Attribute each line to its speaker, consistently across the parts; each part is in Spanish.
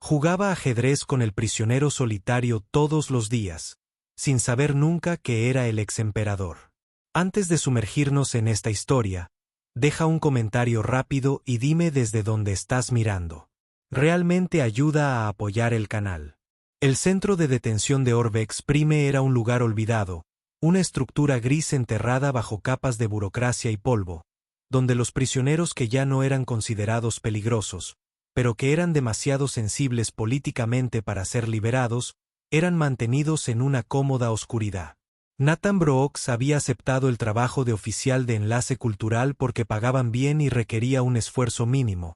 Speaker 1: Jugaba ajedrez con el prisionero solitario todos los días, sin saber nunca que era el exemperador. Antes de sumergirnos en esta historia, deja un comentario rápido y dime desde dónde estás mirando. Realmente ayuda a apoyar el canal. El centro de detención de Orbex Prime era un lugar olvidado, una estructura gris enterrada bajo capas de burocracia y polvo, donde los prisioneros que ya no eran considerados peligrosos, pero que eran demasiado sensibles políticamente para ser liberados, eran mantenidos en una cómoda oscuridad. Nathan Brooks había aceptado el trabajo de oficial de enlace cultural porque pagaban bien y requería un esfuerzo mínimo,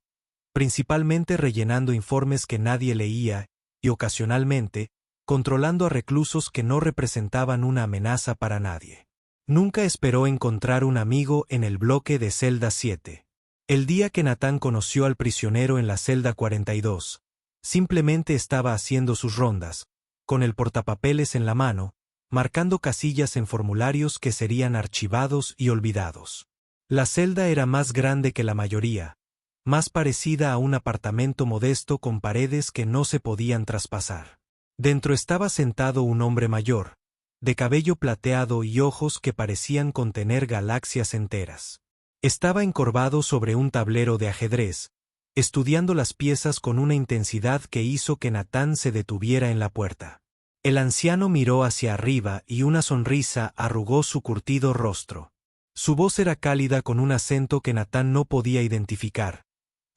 Speaker 1: principalmente rellenando informes que nadie leía y ocasionalmente, controlando a reclusos que no representaban una amenaza para nadie. Nunca esperó encontrar un amigo en el bloque de celda 7. El día que Nathan conoció al prisionero en la celda 42, simplemente estaba haciendo sus rondas, con el portapapeles en la mano, marcando casillas en formularios que serían archivados y olvidados. La celda era más grande que la mayoría, más parecida a un apartamento modesto con paredes que no se podían traspasar. Dentro estaba sentado un hombre mayor, de cabello plateado y ojos que parecían contener galaxias enteras. Estaba encorvado sobre un tablero de ajedrez, estudiando las piezas con una intensidad que hizo que Nathan se detuviera en la puerta. El anciano miró hacia arriba y una sonrisa arrugó su curtido rostro. Su voz era cálida con un acento que Nathan no podía identificar,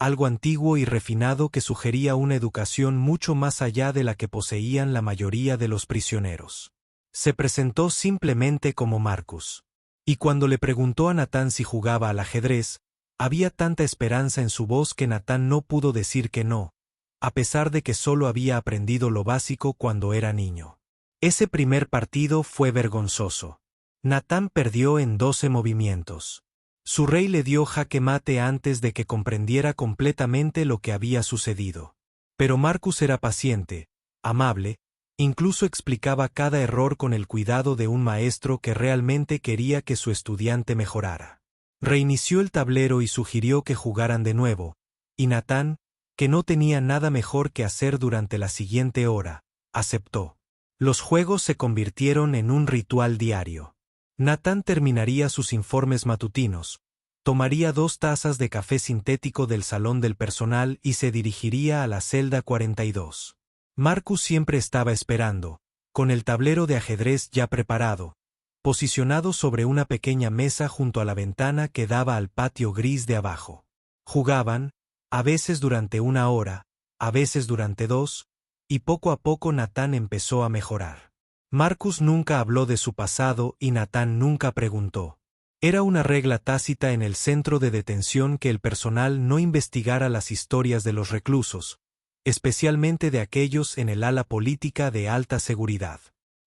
Speaker 1: algo antiguo y refinado que sugería una educación mucho más allá de la que poseían la mayoría de los prisioneros. Se presentó simplemente como Marcus. Y cuando le preguntó a Nathan si jugaba al ajedrez, había tanta esperanza en su voz que Nathan no pudo decir que no, a pesar de que solo había aprendido lo básico cuando era niño. Ese primer partido fue vergonzoso. Nathan perdió en 12 movimientos. Su rey le dio jaque mate antes de que comprendiera completamente lo que había sucedido. Pero Marcus era paciente, amable, incluso explicaba cada error con el cuidado de un maestro que realmente quería que su estudiante mejorara. Reinició el tablero y sugirió que jugaran de nuevo, y Nathan, que no tenía nada mejor que hacer durante la siguiente hora, aceptó. Los juegos se convirtieron en un ritual diario. Nathan terminaría sus informes matutinos, tomaría 2 tazas de café sintético del salón del personal y se dirigiría a la celda 42. Marcus siempre estaba esperando, con el tablero de ajedrez ya preparado, posicionado sobre una pequeña mesa junto a la ventana que daba al patio gris de abajo. Jugaban, a veces durante 1 hora, a veces durante 2, y poco a poco Nathan empezó a mejorar. Marcus nunca habló de su pasado y Nathan nunca preguntó. Era una regla tácita en el centro de detención que el personal no investigara las historias de los reclusos, especialmente de aquellos en el ala política de alta seguridad.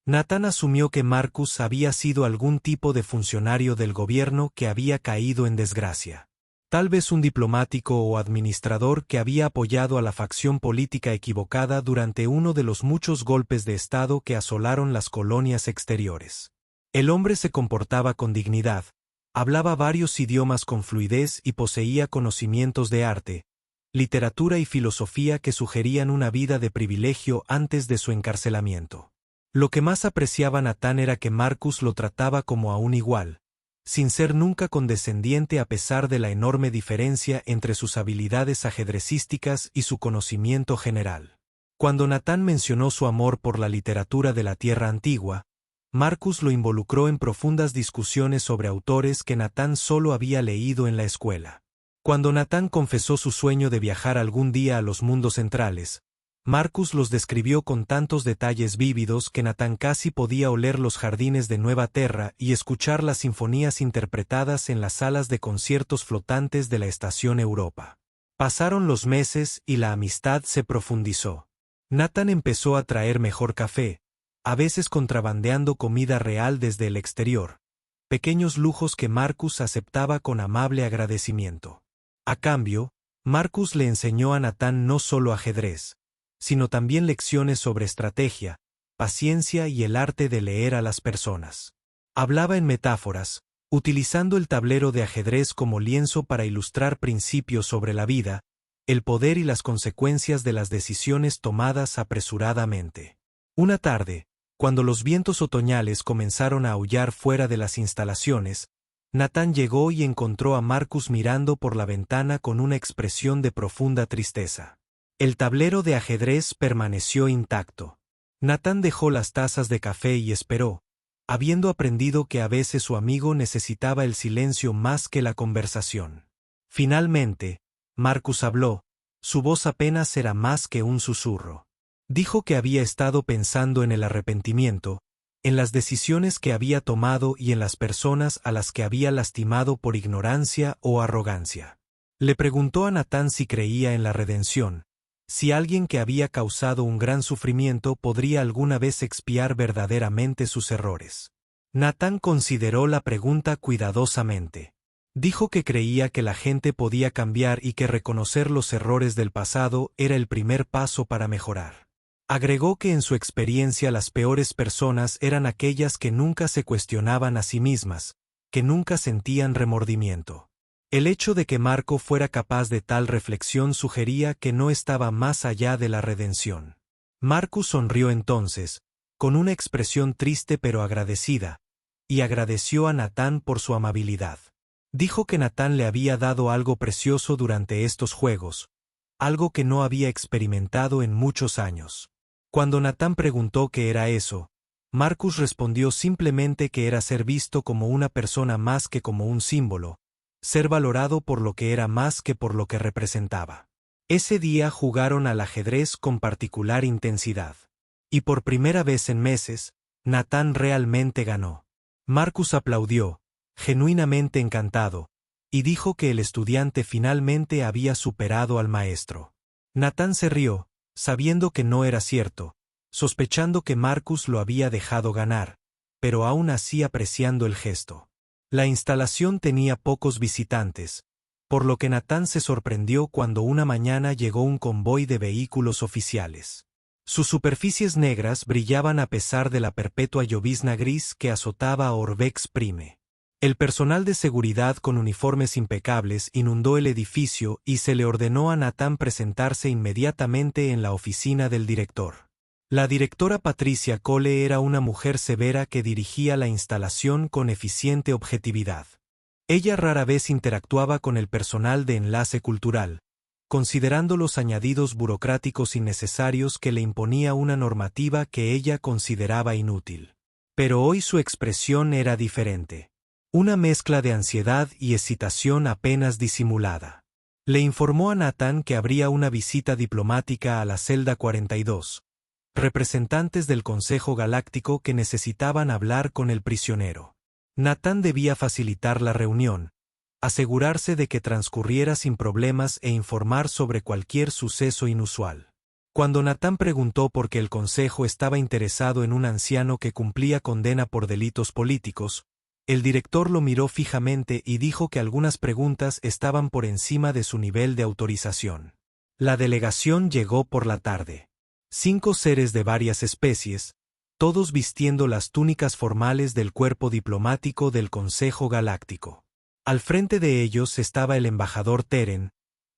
Speaker 1: Nathan asumió que Marcus había sido algún tipo de funcionario del gobierno que había caído en desgracia. Tal vez un diplomático o administrador que había apoyado a la facción política equivocada durante uno de los muchos golpes de Estado que asolaron las colonias exteriores. El hombre se comportaba con dignidad, hablaba varios idiomas con fluidez y poseía conocimientos de arte, literatura y filosofía que sugerían una vida de privilegio antes de su encarcelamiento. Lo que más apreciaba Nathan era que Marcus lo trataba como a un igual, sin ser nunca condescendiente a pesar de la enorme diferencia entre sus habilidades ajedrecísticas y su conocimiento general. Cuando Nathan mencionó su amor por la literatura de la Tierra Antigua, Marcus lo involucró en profundas discusiones sobre autores que Nathan solo había leído en la escuela. Cuando Nathan confesó su sueño de viajar algún día a los mundos centrales, Marcus los describió con tantos detalles vívidos que Nathan casi podía oler los jardines de Nueva Terra y escuchar las sinfonías interpretadas en las salas de conciertos flotantes de la Estación Europa. Pasaron los meses y la amistad se profundizó. Nathan empezó a traer mejor café, a veces contrabandeando comida real desde el exterior, pequeños lujos que Marcus aceptaba con amable agradecimiento. A cambio, Marcus le enseñó a Nathan no solo ajedrez, sino también lecciones sobre estrategia, paciencia y el arte de leer a las personas. Hablaba en metáforas, utilizando el tablero de ajedrez como lienzo para ilustrar principios sobre la vida, el poder y las consecuencias de las decisiones tomadas apresuradamente. Una tarde, cuando los vientos otoñales comenzaron a aullar fuera de las instalaciones, Nathan llegó y encontró a Marcus mirando por la ventana con una expresión de profunda tristeza. El tablero de ajedrez permaneció intacto. Nathan dejó las tazas de café y esperó, habiendo aprendido que a veces su amigo necesitaba el silencio más que la conversación. Finalmente, Marcus habló, su voz apenas era más que un susurro. Dijo que había estado pensando en el arrepentimiento, en las decisiones que había tomado y en las personas a las que había lastimado por ignorancia o arrogancia. Le preguntó a Nathan si creía en la redención, si alguien que había causado un gran sufrimiento podría alguna vez expiar verdaderamente sus errores. Nathan consideró la pregunta cuidadosamente. Dijo que creía que la gente podía cambiar y que reconocer los errores del pasado era el primer paso para mejorar. Agregó que en su experiencia las peores personas eran aquellas que nunca se cuestionaban a sí mismas, que nunca sentían remordimiento. El hecho de que Marco fuera capaz de tal reflexión sugería que no estaba más allá de la redención. Marcus sonrió entonces, con una expresión triste pero agradecida, y agradeció a Nathan por su amabilidad. Dijo que Nathan le había dado algo precioso durante estos juegos, algo que no había experimentado en muchos años. Cuando Nathan preguntó qué era eso, Marcus respondió simplemente que era ser visto como una persona más que como un símbolo, ser valorado por lo que era más que por lo que representaba. Ese día jugaron al ajedrez con particular intensidad. Y por primera vez en meses, Nathan realmente ganó. Marcus aplaudió, genuinamente encantado, y dijo que el estudiante finalmente había superado al maestro. Nathan se rió, sabiendo que no era cierto, sospechando que Marcus lo había dejado ganar, pero aún así apreciando el gesto. La instalación tenía pocos visitantes, por lo que Nathan se sorprendió cuando una mañana llegó un convoy de vehículos oficiales. Sus superficies negras brillaban a pesar de la perpetua llovizna gris que azotaba a Orbex Prime. El personal de seguridad con uniformes impecables inundó el edificio y se le ordenó a Nathan presentarse inmediatamente en la oficina del director. La directora Patricia Cole era una mujer severa que dirigía la instalación con eficiente objetividad. Ella rara vez interactuaba con el personal de enlace cultural, considerando los añadidos burocráticos innecesarios que le imponía una normativa que ella consideraba inútil. Pero hoy su expresión era diferente. Una mezcla de ansiedad y excitación apenas disimulada. Le informó a Nathan que habría una visita diplomática a la celda 42, representantes del Consejo Galáctico que necesitaban hablar con el prisionero. Nathan debía facilitar la reunión, asegurarse de que transcurriera sin problemas e informar sobre cualquier suceso inusual. Cuando Nathan preguntó por qué el Consejo estaba interesado en un anciano que cumplía condena por delitos políticos, el director lo miró fijamente y dijo que algunas preguntas estaban por encima de su nivel de autorización. La delegación llegó por la tarde. 5 seres de varias especies, todos vistiendo las túnicas formales del cuerpo diplomático del Consejo Galáctico. Al frente de ellos estaba el embajador Teren,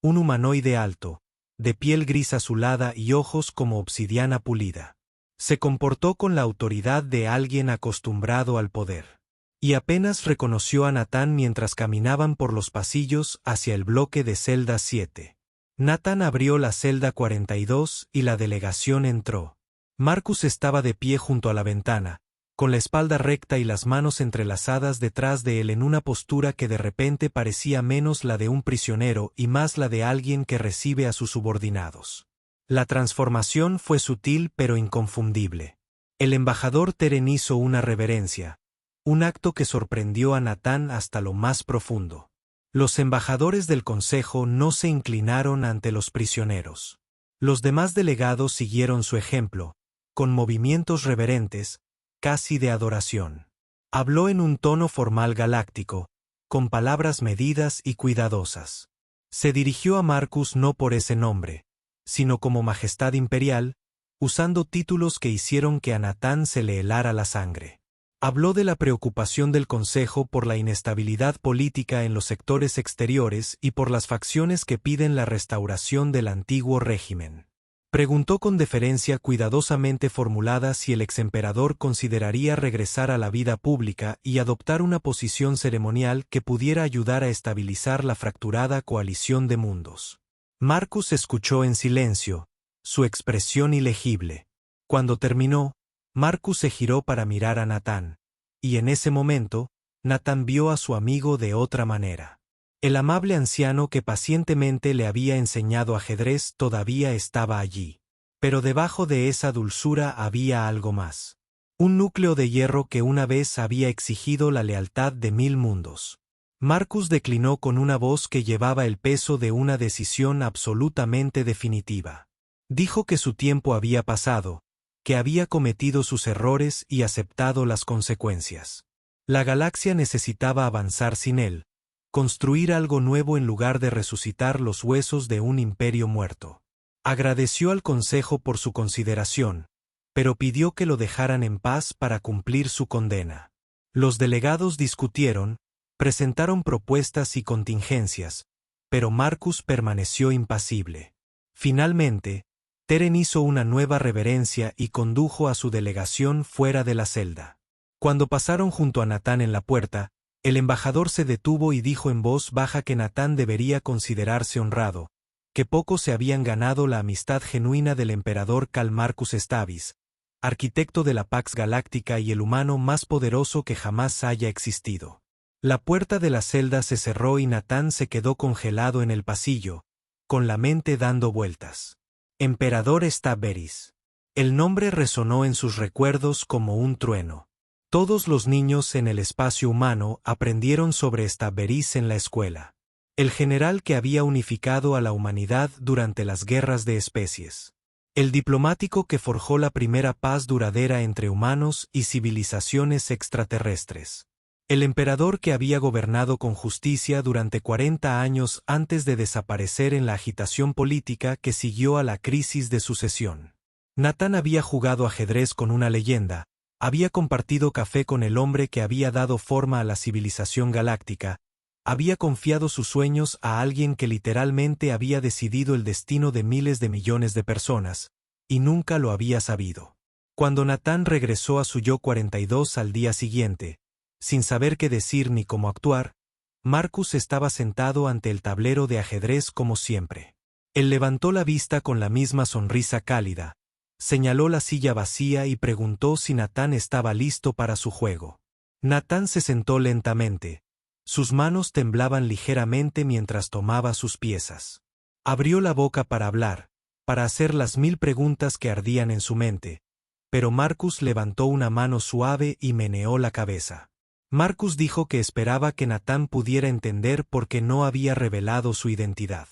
Speaker 1: un humanoide alto, de piel gris azulada y ojos como obsidiana pulida. Se comportó con la autoridad de alguien acostumbrado al poder. Y apenas reconoció a Nathan mientras caminaban por los pasillos hacia el bloque de celda 7. Nathan abrió la celda 42 y la delegación entró. Marcus estaba de pie junto a la ventana, con la espalda recta y las manos entrelazadas detrás de él en una postura que de repente parecía menos la de un prisionero y más la de alguien que recibe a sus subordinados. La transformación fue sutil pero inconfundible. El embajador Teren hizo una reverencia, un acto que sorprendió a Nathan hasta lo más profundo. Los embajadores del Consejo no se inclinaron ante los prisioneros. Los demás delegados siguieron su ejemplo, con movimientos reverentes, casi de adoración. Habló en un tono formal galáctico, con palabras medidas y cuidadosas. Se dirigió a Marcus no por ese nombre, sino como Majestad Imperial, usando títulos que hicieron que a Nathan se le helara la sangre. Habló de la preocupación del Consejo por la inestabilidad política en los sectores exteriores y por las facciones que piden la restauración del antiguo régimen. Preguntó con deferencia cuidadosamente formulada si el exemperador consideraría regresar a la vida pública y adoptar una posición ceremonial que pudiera ayudar a estabilizar la fracturada coalición de mundos. Marcus escuchó en silencio, su expresión ilegible. Cuando terminó, Marcus se giró para mirar a Natán, y en ese momento, Natán vio a su amigo de otra manera. El amable anciano que pacientemente le había enseñado ajedrez todavía estaba allí. Pero debajo de esa dulzura había algo más. Un núcleo de hierro que una vez había exigido la lealtad de 1000 mundos. Marcus declinó con una voz que llevaba el peso de una decisión absolutamente definitiva. Dijo que su tiempo había pasado, que había cometido sus errores y aceptado las consecuencias. La galaxia necesitaba avanzar sin él, construir algo nuevo en lugar de resucitar los huesos de un imperio muerto. Agradeció al Consejo por su consideración, pero pidió que lo dejaran en paz para cumplir su condena. Los delegados discutieron, presentaron propuestas y contingencias, pero Marcus permaneció impasible. Finalmente, Teren hizo una nueva reverencia y condujo a su delegación fuera de la celda. Cuando pasaron junto a Natán en la puerta, el embajador se detuvo y dijo en voz baja que Natán debería considerarse honrado, que pocos se habían ganado la amistad genuina del emperador Cal Marcus Stavis, arquitecto de la Pax Galáctica y el humano más poderoso que jamás haya existido. La puerta de la celda se cerró y Natán se quedó congelado en el pasillo, con la mente dando vueltas. Emperador Staveris. El nombre resonó en sus recuerdos como un trueno. Todos los niños en el espacio humano aprendieron sobre Staveris en la escuela. El general que había unificado a la humanidad durante las guerras de especies. El diplomático que forjó la primera paz duradera entre humanos y civilizaciones extraterrestres. El emperador que había gobernado con justicia durante 40 años antes de desaparecer en la agitación política que siguió a la crisis de sucesión. Natán había jugado ajedrez con una leyenda, había compartido café con el hombre que había dado forma a la civilización galáctica, había confiado sus sueños a alguien que literalmente había decidido el destino de miles de millones de personas, y nunca lo había sabido. Cuando Natán regresó a su yo 42 al día siguiente, sin saber qué decir ni cómo actuar, Marcus estaba sentado ante el tablero de ajedrez como siempre. Él levantó la vista con la misma sonrisa cálida, señaló la silla vacía y preguntó si Natán estaba listo para su juego. Natán se sentó lentamente. Sus manos temblaban ligeramente mientras tomaba sus piezas. Abrió la boca para hablar, para hacer las 1000 preguntas que ardían en su mente, pero Marcus levantó una mano suave y meneó la cabeza. Marcus dijo que esperaba que Natán pudiera entender por qué no había revelado su identidad.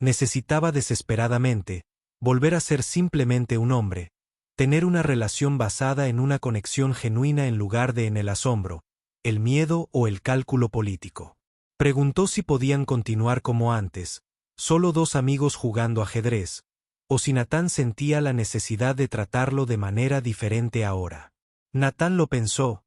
Speaker 1: Necesitaba desesperadamente, volver a ser simplemente un hombre, tener una relación basada en una conexión genuina en lugar de en el asombro, el miedo o el cálculo político. Preguntó si podían continuar como antes, solo 2 amigos jugando ajedrez, o si Natán sentía la necesidad de tratarlo de manera diferente ahora. Natán lo pensó,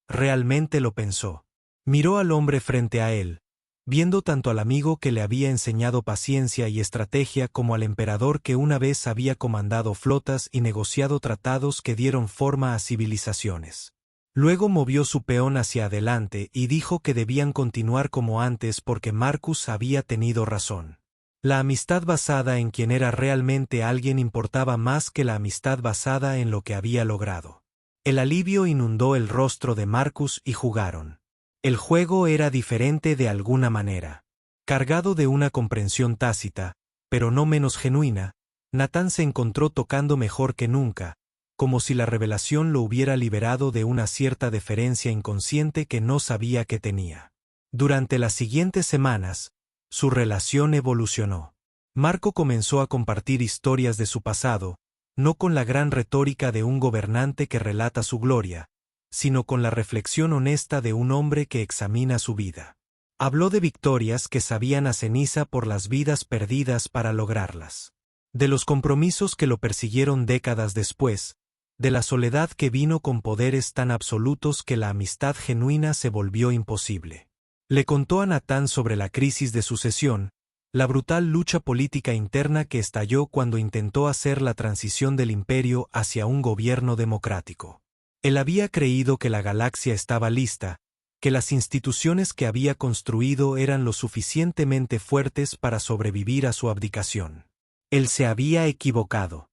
Speaker 1: realmente lo pensó. Miró al hombre frente a él, viendo tanto al amigo que le había enseñado paciencia y estrategia como al emperador que una vez había comandado flotas y negociado tratados que dieron forma a civilizaciones. Luego movió su peón hacia adelante y dijo que debían continuar como antes porque Marcus había tenido razón. La amistad basada en quien era realmente alguien importaba más que la amistad basada en lo que había logrado. El alivio inundó el rostro de Marcus y jugaron. El juego era diferente de alguna manera. Cargado de una comprensión tácita, pero no menos genuina, Natán se encontró tocando mejor que nunca, como si la revelación lo hubiera liberado de una cierta deferencia inconsciente que no sabía que tenía. Durante las siguientes semanas, su relación evolucionó. Marco comenzó a compartir historias de su pasado, no con la gran retórica de un gobernante que relata su gloria, sino con la reflexión honesta de un hombre que examina su vida. Habló de victorias que sabían a ceniza por las vidas perdidas para lograrlas. De los compromisos que lo persiguieron décadas después, de la soledad que vino con poderes tan absolutos que la amistad genuina se volvió imposible. Le contó a Natán sobre la crisis de sucesión, la brutal lucha política interna que estalló cuando intentó hacer la transición del imperio hacia un gobierno democrático. Él había creído que la galaxia estaba lista, que las instituciones que había construido eran lo suficientemente fuertes para sobrevivir a su abdicación. Él se había equivocado.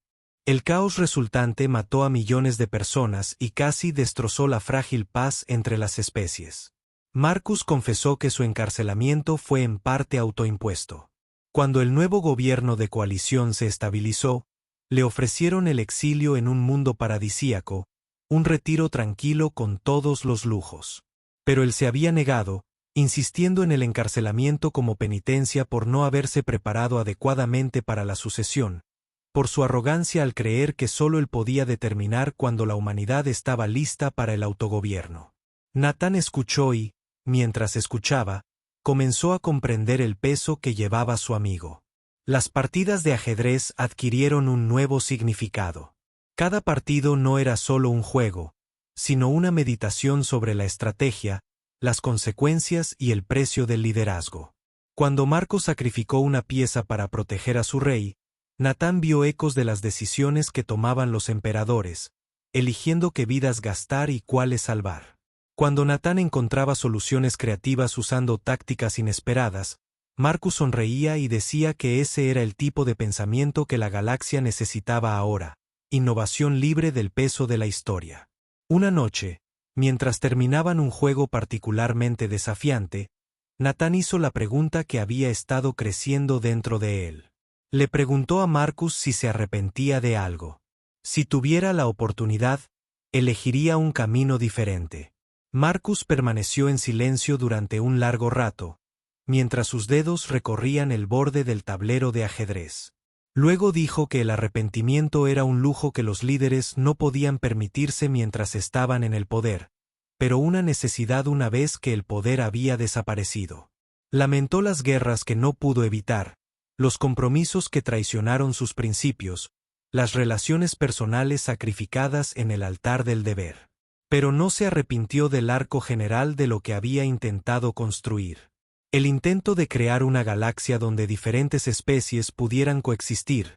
Speaker 1: El caos resultante mató a millones de personas y casi destrozó la frágil paz entre las especies. Marcus confesó que su encarcelamiento fue en parte autoimpuesto. Cuando el nuevo gobierno de coalición se estabilizó, le ofrecieron el exilio en un mundo paradisíaco, un retiro tranquilo con todos los lujos. Pero él se había negado, insistiendo en el encarcelamiento como penitencia por no haberse preparado adecuadamente para la sucesión, por su arrogancia al creer que solo él podía determinar cuando la humanidad estaba lista para el autogobierno. Natán escuchó y, mientras escuchaba, comenzó a comprender el peso que llevaba su amigo. Las partidas de ajedrez adquirieron un nuevo significado. Cada partido no era solo un juego, sino una meditación sobre la estrategia, las consecuencias y el precio del liderazgo. Cuando Marcos sacrificó una pieza para proteger a su rey, Natán vio ecos de las decisiones que tomaban los emperadores, eligiendo qué vidas gastar y cuáles salvar. Cuando Natán encontraba soluciones creativas usando tácticas inesperadas, Marcus sonreía y decía que ese era el tipo de pensamiento que la galaxia necesitaba ahora, innovación libre del peso de la historia. Una noche, mientras terminaban un juego particularmente desafiante, Natán hizo la pregunta que había estado creciendo dentro de él. Le preguntó a Marcus si se arrepentía de algo. Si tuviera la oportunidad, elegiría un camino diferente. Marcus permaneció en silencio durante un largo rato, mientras sus dedos recorrían el borde del tablero de ajedrez. Luego dijo que el arrepentimiento era un lujo que los líderes no podían permitirse mientras estaban en el poder, pero una necesidad una vez que el poder había desaparecido. Lamentó las guerras que no pudo evitar, los compromisos que traicionaron sus principios, las relaciones personales sacrificadas en el altar del deber. Pero no se arrepintió del arco general de lo que había intentado construir. El intento de crear una galaxia donde diferentes especies pudieran coexistir,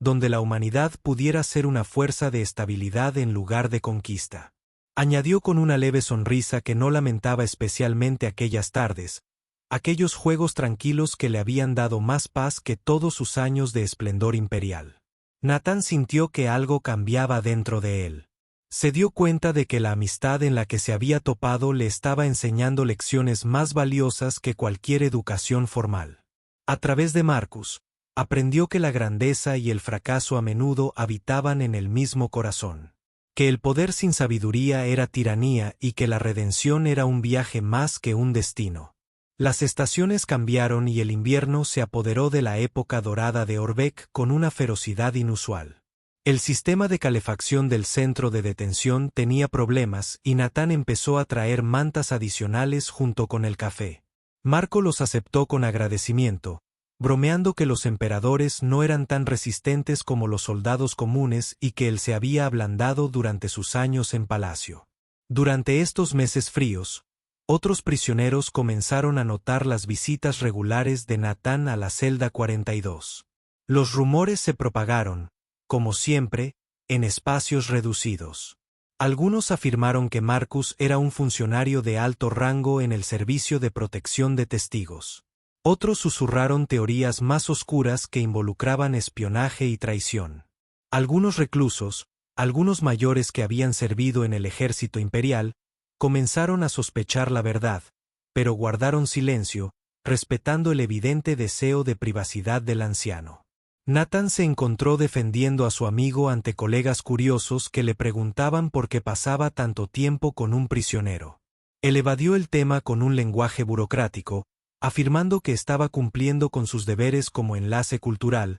Speaker 1: donde la humanidad pudiera ser una fuerza de estabilidad en lugar de conquista. Añadió con una leve sonrisa que no lamentaba especialmente aquellas tardes, aquellos juegos tranquilos que le habían dado más paz que todos sus años de esplendor imperial. Natán sintió que algo cambiaba dentro de él. Se dio cuenta de que la amistad en la que se había topado le estaba enseñando lecciones más valiosas que cualquier educación formal. A través de Marcus, aprendió que la grandeza y el fracaso a menudo habitaban en el mismo corazón, que el poder sin sabiduría era tiranía y que la redención era un viaje más que un destino. Las estaciones cambiaron y el invierno se apoderó de la época dorada de Orbeck con una ferocidad inusual. El sistema de calefacción del centro de detención tenía problemas y Natán empezó a traer mantas adicionales junto con el café. Marco los aceptó con agradecimiento, bromeando que los emperadores no eran tan resistentes como los soldados comunes y que él se había ablandado durante sus años en palacio. Durante estos meses fríos, otros prisioneros comenzaron a notar las visitas regulares de Natán a la celda 42. Los rumores se propagaron, como siempre, en espacios reducidos. Algunos afirmaron que Marcus era un funcionario de alto rango en el servicio de protección de testigos. Otros susurraron teorías más oscuras que involucraban espionaje y traición. Algunos reclusos, algunos mayores que habían servido en el ejército imperial, comenzaron a sospechar la verdad, pero guardaron silencio, respetando el evidente deseo de privacidad del anciano. Natán se encontró defendiendo a su amigo ante colegas curiosos que le preguntaban por qué pasaba tanto tiempo con un prisionero. Él evadió el tema con un lenguaje burocrático, afirmando que estaba cumpliendo con sus deberes como enlace cultural,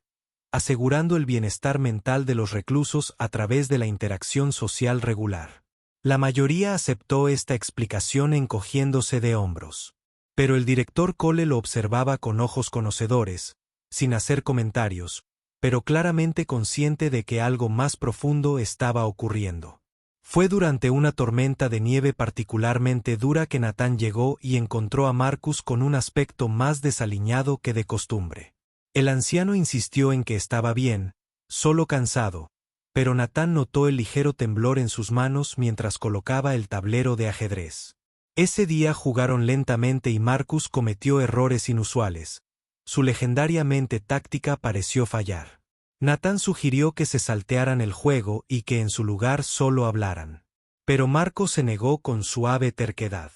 Speaker 1: asegurando el bienestar mental de los reclusos a través de la interacción social regular. La mayoría aceptó esta explicación encogiéndose de hombros. Pero el director Cole lo observaba con ojos conocedores, sin hacer comentarios, pero claramente consciente de que algo más profundo estaba ocurriendo. Fue durante una tormenta de nieve particularmente dura que Natán llegó y encontró a Marcus con un aspecto más desaliñado que de costumbre. El anciano insistió en que estaba bien, solo cansado, pero Natán notó el ligero temblor en sus manos mientras colocaba el tablero de ajedrez. Ese día jugaron lentamente y Marcus cometió errores inusuales. Su legendaria mente táctica pareció fallar. Natán sugirió que se saltearan el juego y que en su lugar solo hablaran. Pero Marcus se negó con suave terquedad.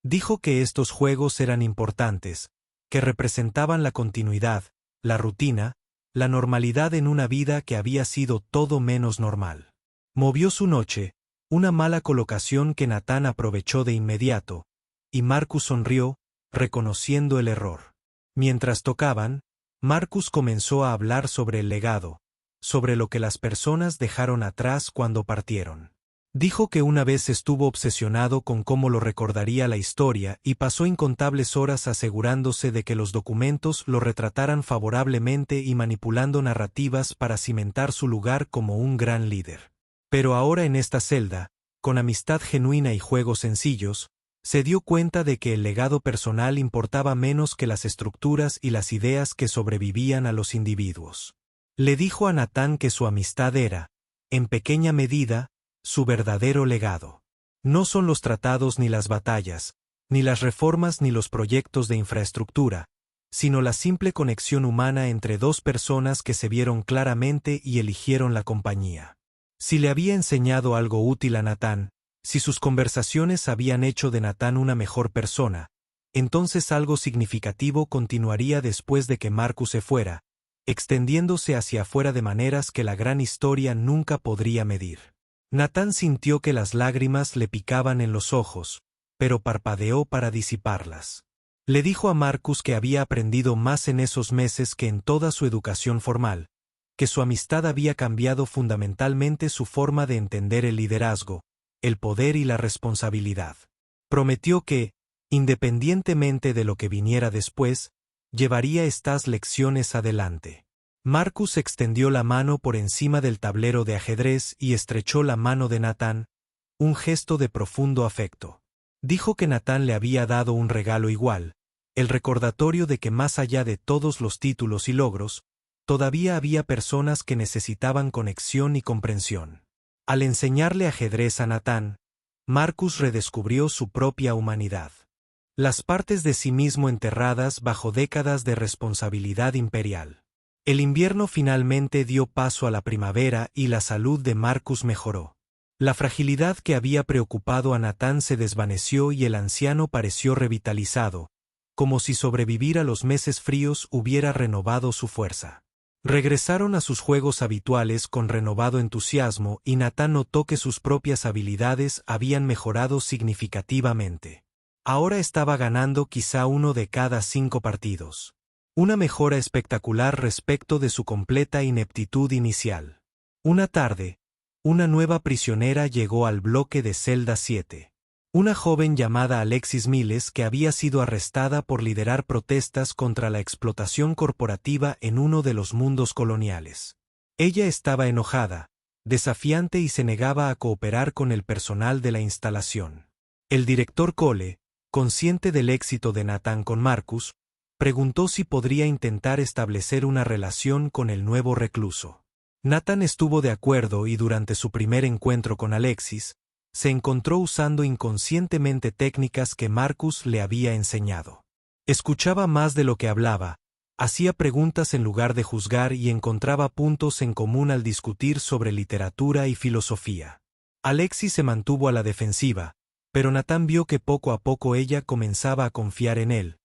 Speaker 1: Dijo que estos juegos eran importantes, que representaban la continuidad, la rutina, la normalidad en una vida que había sido todo menos normal. Movió su noche, una mala colocación que Natán aprovechó de inmediato, y Marcus sonrió, reconociendo el error. Mientras tocaban, Marcus comenzó a hablar sobre el legado, sobre lo que las personas dejaron atrás cuando partieron. Dijo que una vez estuvo obsesionado con cómo lo recordaría la historia y pasó incontables horas asegurándose de que los documentos lo retrataran favorablemente y manipulando narrativas para cimentar su lugar como un gran líder. Pero ahora en esta celda, con amistad genuina y juegos sencillos, se dio cuenta de que el legado personal importaba menos que las estructuras y las ideas que sobrevivían a los individuos. Le dijo a Natán que su amistad era, en pequeña medida, su verdadero legado. No son los tratados ni las batallas, ni las reformas ni los proyectos de infraestructura, sino la simple conexión humana entre dos personas que se vieron claramente y eligieron la compañía. Si le había enseñado algo útil a Natán, si sus conversaciones habían hecho de Natán una mejor persona, entonces algo significativo continuaría después de que Marcus se fuera, extendiéndose hacia afuera de maneras que la gran historia nunca podría medir. Natán sintió que las lágrimas le picaban en los ojos, pero parpadeó para disiparlas. Le dijo a Marcus que había aprendido más en esos meses que en toda su educación formal, que su amistad había cambiado fundamentalmente su forma de entender el liderazgo, el poder y la responsabilidad. Prometió que, independientemente de lo que viniera después, llevaría estas lecciones adelante. Marcus extendió la mano por encima del tablero de ajedrez y estrechó la mano de Natán, un gesto de profundo afecto. Dijo que Natán le había dado un regalo igual, el recordatorio de que más allá de todos los títulos y logros, todavía había personas que necesitaban conexión y comprensión. Al enseñarle ajedrez a Natán, Marcus redescubrió su propia humanidad. Las partes de sí mismo enterradas bajo décadas de responsabilidad imperial. El invierno finalmente dio paso a la primavera y la salud de Marcus mejoró. La fragilidad que había preocupado a Natán se desvaneció y el anciano pareció revitalizado, como si sobrevivir a los meses fríos hubiera renovado su fuerza. Regresaron a sus juegos habituales con renovado entusiasmo y Natán notó que sus propias habilidades habían mejorado significativamente. Ahora estaba ganando quizá 1 de cada 5 partidos. Una mejora espectacular respecto de su completa ineptitud inicial. Una tarde, una nueva prisionera llegó al bloque de celda 7. Una joven llamada Alexis Miles que había sido arrestada por liderar protestas contra la explotación corporativa en uno de los mundos coloniales. Ella estaba enojada, desafiante y se negaba a cooperar con el personal de la instalación. El director Cole, consciente del éxito de Natán con Marcus, preguntó si podría intentar establecer una relación con el nuevo recluso. Natán estuvo de acuerdo y durante su primer encuentro con Alexis, se encontró usando inconscientemente técnicas que Marcus le había enseñado. Escuchaba más de lo que hablaba, hacía preguntas en lugar de juzgar y encontraba puntos en común al discutir sobre literatura y filosofía. Alexis se mantuvo a la defensiva, pero Natán vio que poco a poco ella comenzaba a confiar en él,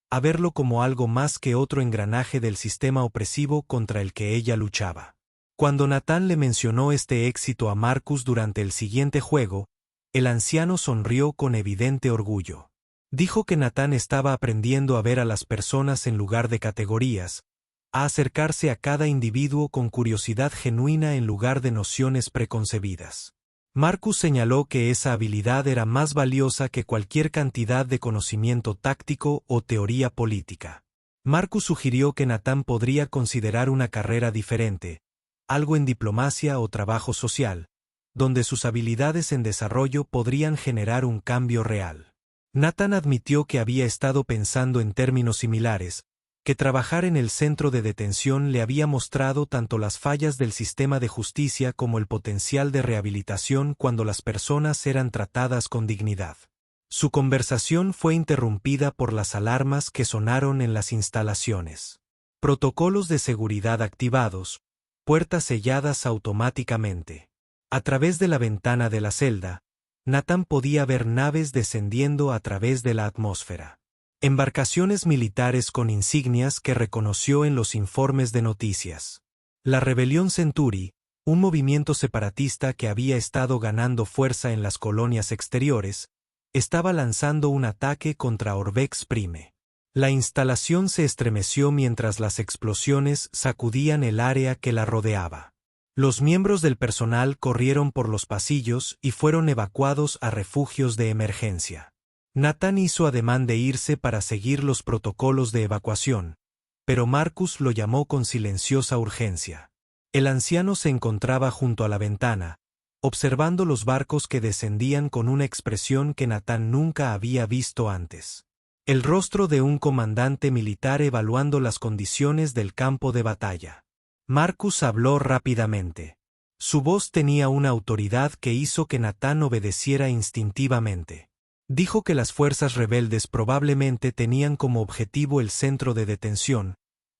Speaker 1: a verlo como algo más que otro engranaje del sistema opresivo contra el que ella luchaba. Cuando Natán le mencionó este éxito a Marcus durante el siguiente juego, el anciano sonrió con evidente orgullo. Dijo que Natán estaba aprendiendo a ver a las personas en lugar de categorías, a acercarse a cada individuo con curiosidad genuina en lugar de nociones preconcebidas. Marcus señaló que esa habilidad era más valiosa que cualquier cantidad de conocimiento táctico o teoría política. Marcus sugirió que Nathan podría considerar una carrera diferente, algo en diplomacia o trabajo social, donde sus habilidades en desarrollo podrían generar un cambio real. Nathan admitió que había estado pensando en términos similares, que trabajar en el centro de detención le había mostrado tanto las fallas del sistema de justicia como el potencial de rehabilitación cuando las personas eran tratadas con dignidad. Su conversación fue interrumpida por las alarmas que sonaron en las instalaciones. Protocolos de seguridad activados, puertas selladas automáticamente. A través de la ventana de la celda, Nathan podía ver naves descendiendo a través de la atmósfera. Embarcaciones militares con insignias que reconoció en los informes de noticias. La rebelión Centuri, un movimiento separatista que había estado ganando fuerza en las colonias exteriores, estaba lanzando un ataque contra Orbex Prime. La instalación se estremeció mientras las explosiones sacudían el área que la rodeaba. Los miembros del personal corrieron por los pasillos y fueron evacuados a refugios de emergencia. Nathan hizo ademán de irse para seguir los protocolos de evacuación, pero Marcus lo llamó con silenciosa urgencia. El anciano se encontraba junto a la ventana, observando los barcos que descendían con una expresión que Nathan nunca había visto antes. El rostro de un comandante militar evaluando las condiciones del campo de batalla. Marcus habló rápidamente. Su voz tenía una autoridad que hizo que Nathan obedeciera instintivamente. Dijo que las fuerzas rebeldes probablemente tenían como objetivo el centro de detención,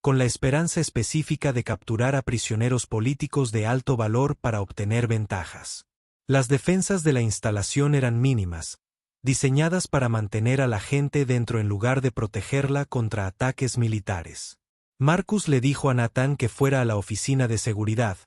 Speaker 1: con la esperanza específica de capturar a prisioneros políticos de alto valor para obtener ventajas. Las defensas de la instalación eran mínimas, diseñadas para mantener a la gente dentro en lugar de protegerla contra ataques militares. Marcus le dijo a Nathan que fuera a la oficina de seguridad,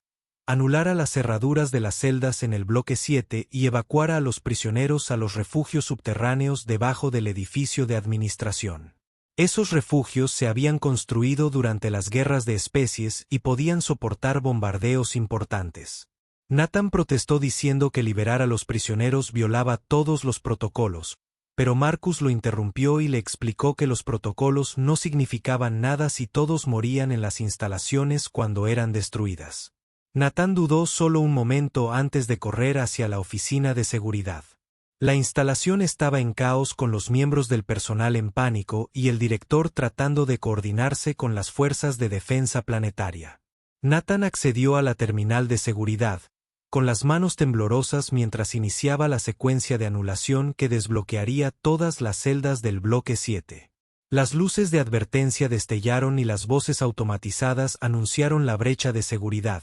Speaker 1: anulara las cerraduras de las celdas en el bloque 7 y evacuara a los prisioneros a los refugios subterráneos debajo del edificio de administración. Esos refugios se habían construido durante las guerras de especies y podían soportar bombardeos importantes. Nathan protestó diciendo que liberar a los prisioneros violaba todos los protocolos, pero Marcus lo interrumpió y le explicó que los protocolos no significaban nada si todos morían en las instalaciones cuando eran destruidas. Nathan dudó solo un momento antes de correr hacia la oficina de seguridad. La instalación estaba en caos con los miembros del personal en pánico y el director tratando de coordinarse con las fuerzas de defensa planetaria. Nathan accedió a la terminal de seguridad, con las manos temblorosas mientras iniciaba la secuencia de anulación que desbloquearía todas las celdas del bloque 7. Las luces de advertencia destellaron y las voces automatizadas anunciaron la brecha de seguridad,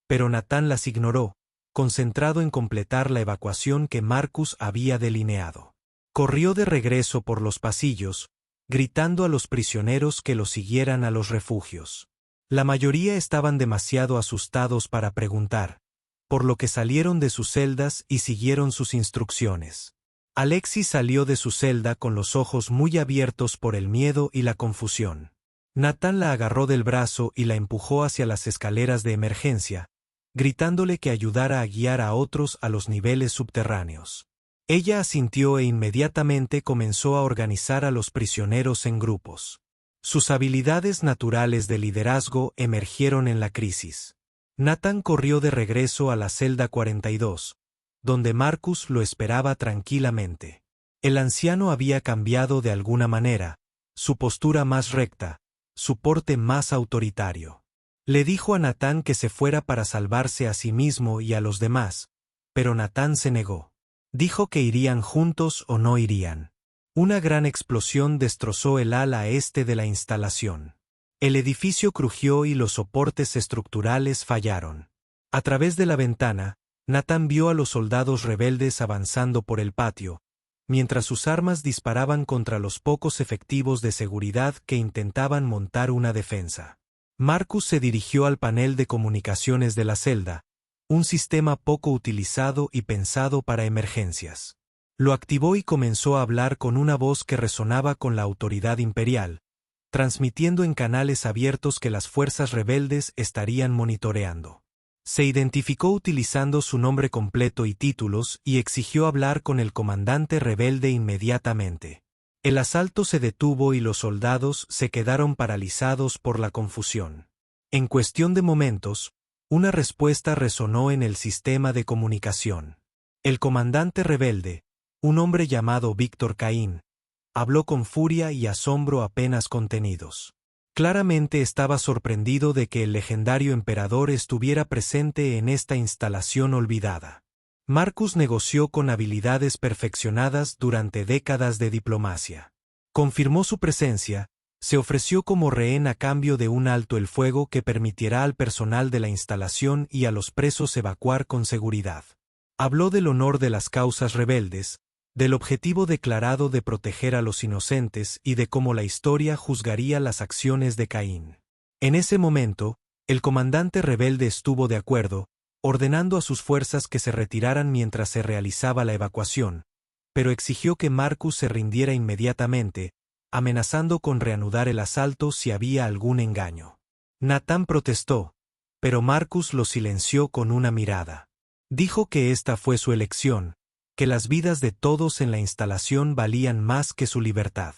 Speaker 1: pero Nathan las ignoró, concentrado en completar la evacuación que Marcus había delineado. Corrió de regreso por los pasillos, gritando a los prisioneros que lo siguieran a los refugios. La mayoría estaban demasiado asustados para preguntar, por lo que salieron de sus celdas y siguieron sus instrucciones. Alexis salió de su celda con los ojos muy abiertos por el miedo y la confusión. Nathan la agarró del brazo y la empujó hacia las escaleras de emergencia, gritándole que ayudara a guiar a otros a los niveles subterráneos. Ella asintió e inmediatamente comenzó a organizar a los prisioneros en grupos. Sus habilidades naturales de liderazgo emergieron en la crisis. Nathan corrió de regreso a la celda 42, donde Marcus lo esperaba tranquilamente. El anciano había cambiado de alguna manera, su postura más recta, su porte más autoritario. Le dijo a Nathan que se fuera para salvarse a sí mismo y a los demás, pero Nathan se negó. Dijo que irían juntos o no irían. Una gran explosión destrozó el ala este de la instalación. El edificio crujió y los soportes estructurales fallaron. A través de la ventana, Nathan vio a los soldados rebeldes avanzando por el patio, mientras sus armas disparaban contra los pocos efectivos de seguridad que intentaban montar una defensa. Marcus se dirigió al panel de comunicaciones de la celda, un sistema poco utilizado y pensado para emergencias. Lo activó y comenzó a hablar con una voz que resonaba con la autoridad imperial, transmitiendo en canales abiertos que las fuerzas rebeldes estarían monitoreando. Se identificó utilizando su nombre completo y títulos y exigió hablar con el comandante rebelde inmediatamente. El asalto se detuvo y los soldados se quedaron paralizados por la confusión. En cuestión de momentos, una respuesta resonó en el sistema de comunicación. El comandante rebelde, un hombre llamado Víctor Caín, habló con furia y asombro apenas contenidos. Claramente estaba sorprendido de que el legendario emperador estuviera presente en esta instalación olvidada. Marcus negoció con habilidades perfeccionadas durante décadas de diplomacia. Confirmó su presencia, se ofreció como rehén a cambio de un alto el fuego que permitirá al personal de la instalación y a los presos evacuar con seguridad. Habló del honor de las causas rebeldes, del objetivo declarado de proteger a los inocentes y de cómo la historia juzgaría las acciones de Caín. En ese momento, el comandante rebelde estuvo de acuerdo, ordenando a sus fuerzas que se retiraran mientras se realizaba la evacuación, pero exigió que Marcus se rindiera inmediatamente, amenazando con reanudar el asalto si había algún engaño. Natán protestó, pero Marcus lo silenció con una mirada. Dijo que esta fue su elección, que las vidas de todos en la instalación valían más que su libertad.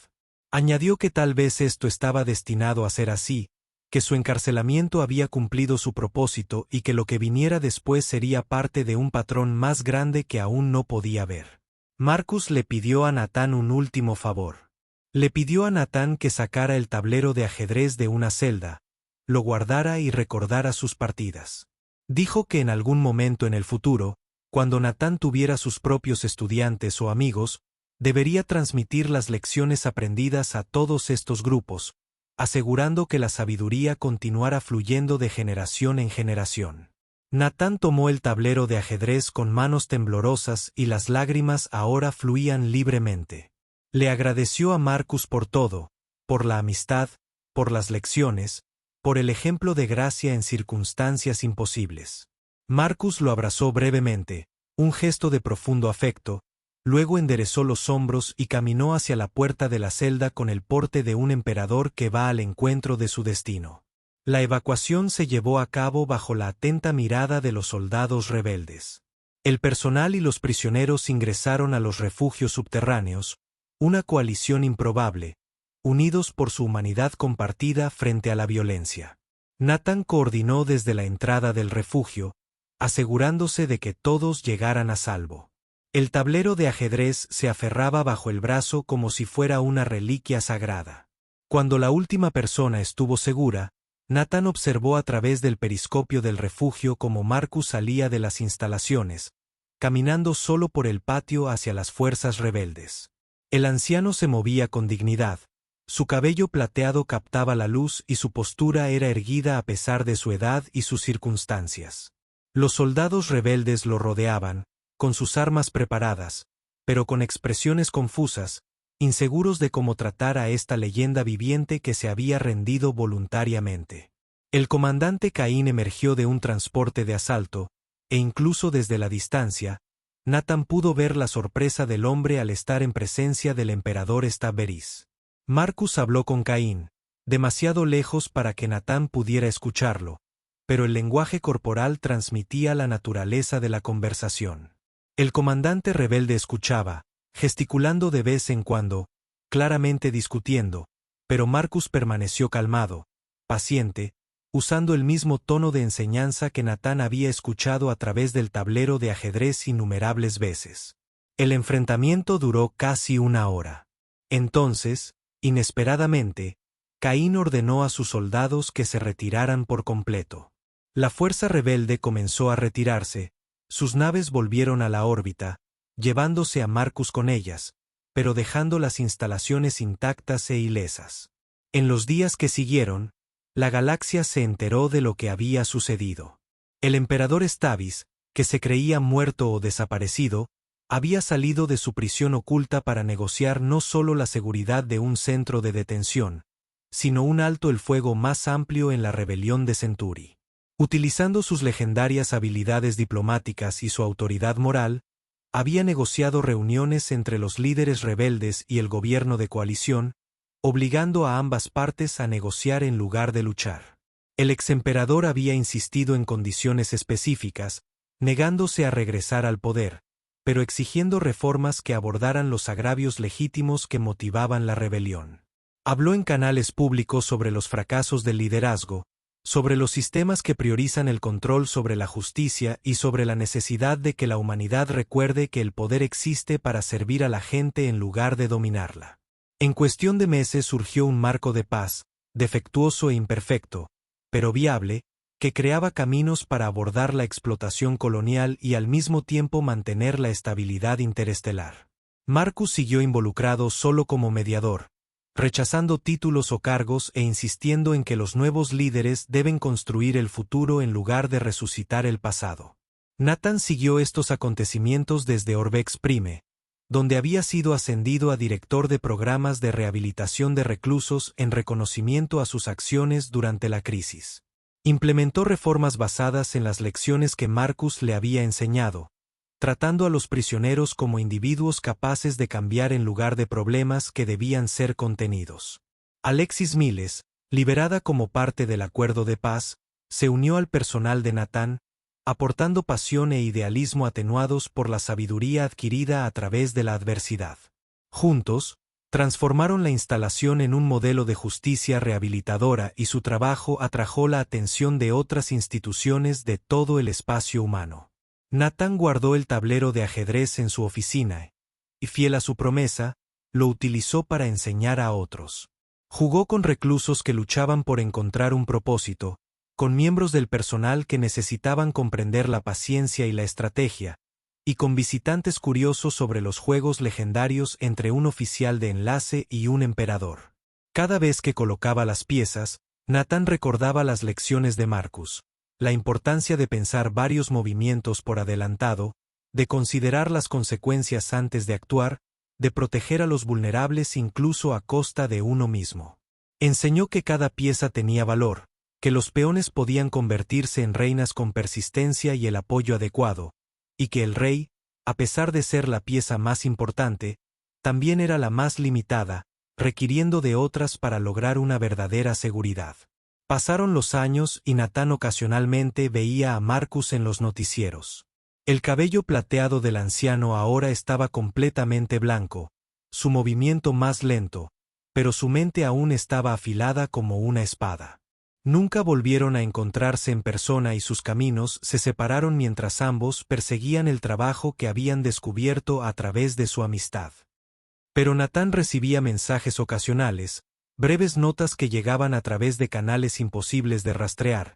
Speaker 1: Añadió que tal vez esto estaba destinado a ser así, que su encarcelamiento había cumplido su propósito y que lo que viniera después sería parte de un patrón más grande que aún no podía ver. Marcus le pidió a Natán un último favor. Le pidió a Natán que sacara el tablero de ajedrez de una celda, lo guardara y recordara sus partidas. Dijo que en algún momento en el futuro, cuando Natán tuviera sus propios estudiantes o amigos, debería transmitir las lecciones aprendidas a todos estos grupos, asegurando que la sabiduría continuara fluyendo de generación en generación. Natán tomó el tablero de ajedrez con manos temblorosas y las lágrimas ahora fluían libremente. Le agradeció a Marcus por todo, por la amistad, por las lecciones, por el ejemplo de gracia en circunstancias imposibles. Marcus lo abrazó brevemente, un gesto de profundo afecto, luego enderezó los hombros y caminó hacia la puerta de la celda con el porte de un emperador que va al encuentro de su destino. La evacuación se llevó a cabo bajo la atenta mirada de los soldados rebeldes. El personal y los prisioneros ingresaron a los refugios subterráneos, una coalición improbable, unidos por su humanidad compartida frente a la violencia. Natán coordinó desde la entrada del refugio, asegurándose de que todos llegaran a salvo. El tablero de ajedrez se aferraba bajo el brazo como si fuera una reliquia sagrada. Cuando la última persona estuvo segura, Natán observó a través del periscopio del refugio cómo Marcus salía de las instalaciones, caminando solo por el patio hacia las fuerzas rebeldes. El anciano se movía con dignidad, su cabello plateado captaba la luz y su postura era erguida a pesar de su edad y sus circunstancias. Los soldados rebeldes lo rodeaban, con sus armas preparadas, pero con expresiones confusas, inseguros de cómo tratar a esta leyenda viviente que se había rendido voluntariamente. El comandante Caín emergió de un transporte de asalto, e incluso desde la distancia, Natán pudo ver la sorpresa del hombre al estar en presencia del emperador Estaberis. Marcus habló con Caín, demasiado lejos para que Natán pudiera escucharlo, pero el lenguaje corporal transmitía la naturaleza de la conversación. El comandante rebelde escuchaba, gesticulando de vez en cuando, claramente discutiendo, pero Marcus permaneció calmado, paciente, usando el mismo tono de enseñanza que Natán había escuchado a través del tablero de ajedrez innumerables veces. El enfrentamiento duró casi una hora. Entonces, inesperadamente, Caín ordenó a sus soldados que se retiraran por completo. La fuerza rebelde comenzó a retirarse, sus naves volvieron a la órbita, llevándose a Marcus con ellas, pero dejando las instalaciones intactas e ilesas. En los días que siguieron, la galaxia se enteró de lo que había sucedido. El emperador Estavis, que se creía muerto o desaparecido, había salido de su prisión oculta para negociar no solo la seguridad de un centro de detención, sino un alto el fuego más amplio en la rebelión de Centuri. Utilizando sus legendarias habilidades diplomáticas y su autoridad moral, había negociado reuniones entre los líderes rebeldes y el gobierno de coalición, obligando a ambas partes a negociar en lugar de luchar. El exemperador había insistido en condiciones específicas, negándose a regresar al poder, pero exigiendo reformas que abordaran los agravios legítimos que motivaban la rebelión. Habló en canales públicos sobre los fracasos del liderazgo, sobre los sistemas que priorizan el control sobre la justicia y sobre la necesidad de que la humanidad recuerde que el poder existe para servir a la gente en lugar de dominarla. En cuestión de meses surgió un marco de paz, defectuoso e imperfecto, pero viable, que creaba caminos para abordar la explotación colonial y al mismo tiempo mantener la estabilidad interestelar. Marcus siguió involucrado solo como mediador, rechazando títulos o cargos e insistiendo en que los nuevos líderes deben construir el futuro en lugar de resucitar el pasado. Nathan siguió estos acontecimientos desde Orbex Prime, donde había sido ascendido a director de programas de rehabilitación de reclusos en reconocimiento a sus acciones durante la crisis. Implementó reformas basadas en las lecciones que Marcus le había enseñado, tratando a los prisioneros como individuos capaces de cambiar en lugar de problemas que debían ser contenidos. Alexis Miles, liberada como parte del acuerdo de paz, se unió al personal de Nathan, aportando pasión e idealismo atenuados por la sabiduría adquirida a través de la adversidad. Juntos, transformaron la instalación en un modelo de justicia rehabilitadora y su trabajo atrajo la atención de otras instituciones de todo el espacio humano. Nathan guardó el tablero de ajedrez en su oficina y, fiel a su promesa, lo utilizó para enseñar a otros. Jugó con reclusos que luchaban por encontrar un propósito, con miembros del personal que necesitaban comprender la paciencia y la estrategia, y con visitantes curiosos sobre los juegos legendarios entre un oficial de enlace y un emperador. Cada vez que colocaba las piezas, Nathan recordaba las lecciones de Marcus, la importancia de pensar varios movimientos por adelantado, de considerar las consecuencias antes de actuar, de proteger a los vulnerables incluso a costa de uno mismo. Enseñó que cada pieza tenía valor, que los peones podían convertirse en reinas con persistencia y el apoyo adecuado, y que el rey, a pesar de ser la pieza más importante, también era la más limitada, requiriendo de otras para lograr una verdadera seguridad. Pasaron los años y Nathan ocasionalmente veía a Marcus en los noticieros. El cabello plateado del anciano ahora estaba completamente blanco, su movimiento más lento, pero su mente aún estaba afilada como una espada. Nunca volvieron a encontrarse en persona y sus caminos se separaron mientras ambos perseguían el trabajo que habían descubierto a través de su amistad. Pero Nathan recibía mensajes ocasionales, breves notas que llegaban a través de canales imposibles de rastrear,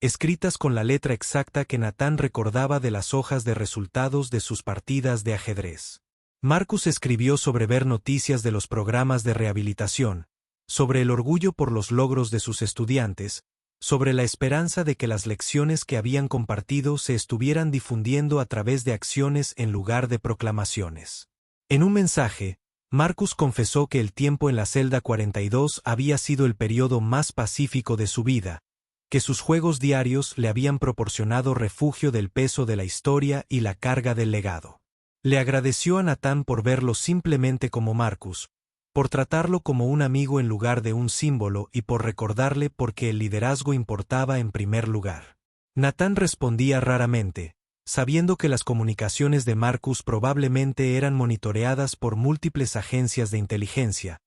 Speaker 1: escritas con la letra exacta que Nathan recordaba de las hojas de resultados de sus partidas de ajedrez. Marcus escribió sobre ver noticias de los programas de rehabilitación, sobre el orgullo por los logros de sus estudiantes, sobre la esperanza de que las lecciones que habían compartido se estuvieran difundiendo a través de acciones en lugar de proclamaciones. En un mensaje, Marcus confesó que el tiempo en la celda 42 había sido el periodo más pacífico de su vida, que sus juegos diarios le habían proporcionado refugio del peso de la historia y la carga del legado. Le agradeció a Nathan por verlo simplemente como Marcus, por tratarlo como un amigo en lugar de un símbolo y por recordarle por qué el liderazgo importaba en primer lugar. Nathan respondía raramente, sabiendo que las comunicaciones de Marcus probablemente eran monitoreadas por múltiples agencias de inteligencia,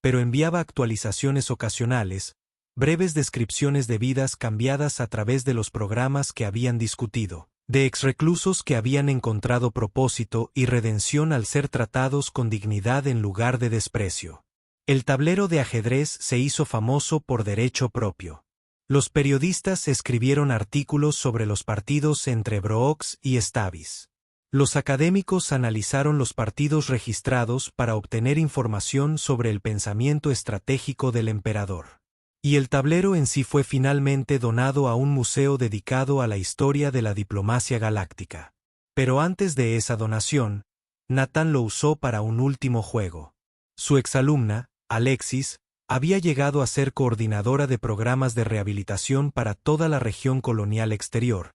Speaker 1: pero enviaba actualizaciones ocasionales, breves descripciones de vidas cambiadas a través de los programas que habían discutido, de exreclusos que habían encontrado propósito y redención al ser tratados con dignidad en lugar de desprecio. El tablero de ajedrez se hizo famoso por derecho propio. Los periodistas escribieron artículos sobre los partidos entre Brooks y Stavis. Los académicos analizaron los partidos registrados para obtener información sobre el pensamiento estratégico del emperador. Y el tablero en sí fue finalmente donado a un museo dedicado a la historia de la diplomacia galáctica. Pero antes de esa donación, Nathan lo usó para un último juego. Su exalumna, Alexis, había llegado a ser coordinadora de programas de rehabilitación para toda la región colonial exterior,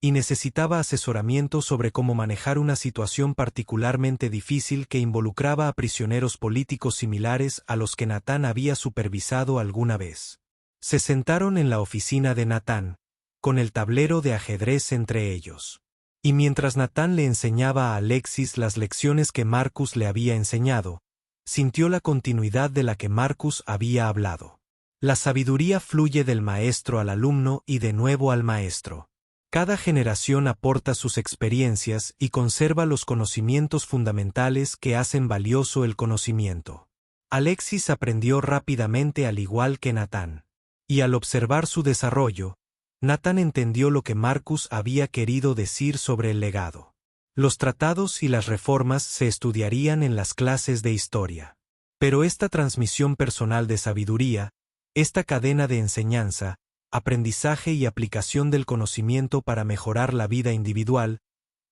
Speaker 1: y necesitaba asesoramiento sobre cómo manejar una situación particularmente difícil que involucraba a prisioneros políticos similares a los que Nathan había supervisado alguna vez. Se sentaron en la oficina de Nathan, con el tablero de ajedrez entre ellos. Y mientras Natán le enseñaba a Alexis las lecciones que Marcus le había enseñado, sintió la continuidad de la que Marcus había hablado. La sabiduría fluye del maestro al alumno y de nuevo al maestro. Cada generación aporta sus experiencias y conserva los conocimientos fundamentales que hacen valioso el conocimiento. Alexis aprendió rápidamente al igual que Natán. Y al observar su desarrollo, Natán entendió lo que Marcus había querido decir sobre el legado. Los tratados y las reformas se estudiarían en las clases de historia. Pero esta transmisión personal de sabiduría, esta cadena de enseñanza, aprendizaje y aplicación del conocimiento para mejorar la vida individual,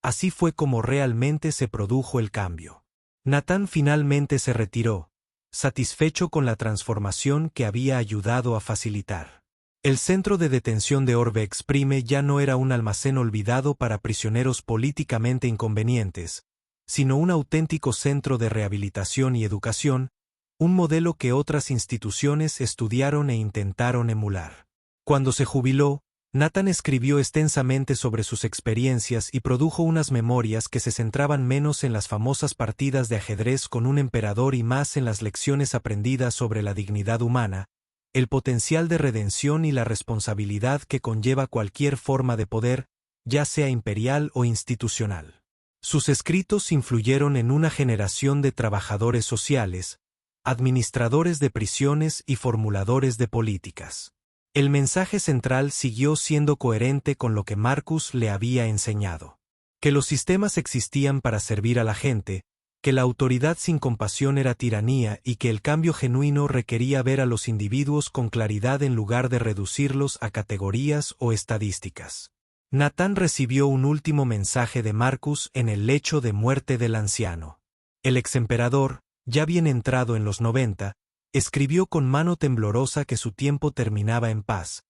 Speaker 1: así fue como realmente se produjo el cambio. Natán finalmente se retiró, satisfecho con la transformación que había ayudado a facilitar. El centro de detención de Orbe Exprime ya no era un almacén olvidado para prisioneros políticamente inconvenientes, sino un auténtico centro de rehabilitación y educación, un modelo que otras instituciones estudiaron e intentaron emular. Cuando se jubiló, Natán escribió extensamente sobre sus experiencias y produjo unas memorias que se centraban menos en las famosas partidas de ajedrez con un emperador y más en las lecciones aprendidas sobre la dignidad humana, el potencial de redención y la responsabilidad que conlleva cualquier forma de poder, ya sea imperial o institucional. Sus escritos influyeron en una generación de trabajadores sociales, administradores de prisiones y formuladores de políticas. El mensaje central siguió siendo coherente con lo que Marcus le había enseñado. Que los sistemas existían para servir a la gente, que la autoridad sin compasión era tiranía y que el cambio genuino requería ver a los individuos con claridad en lugar de reducirlos a categorías o estadísticas. Natán recibió un último mensaje de Marcus en el lecho de muerte del anciano. El exemperador, ya bien entrado en los 90, escribió con mano temblorosa que su tiempo terminaba en paz,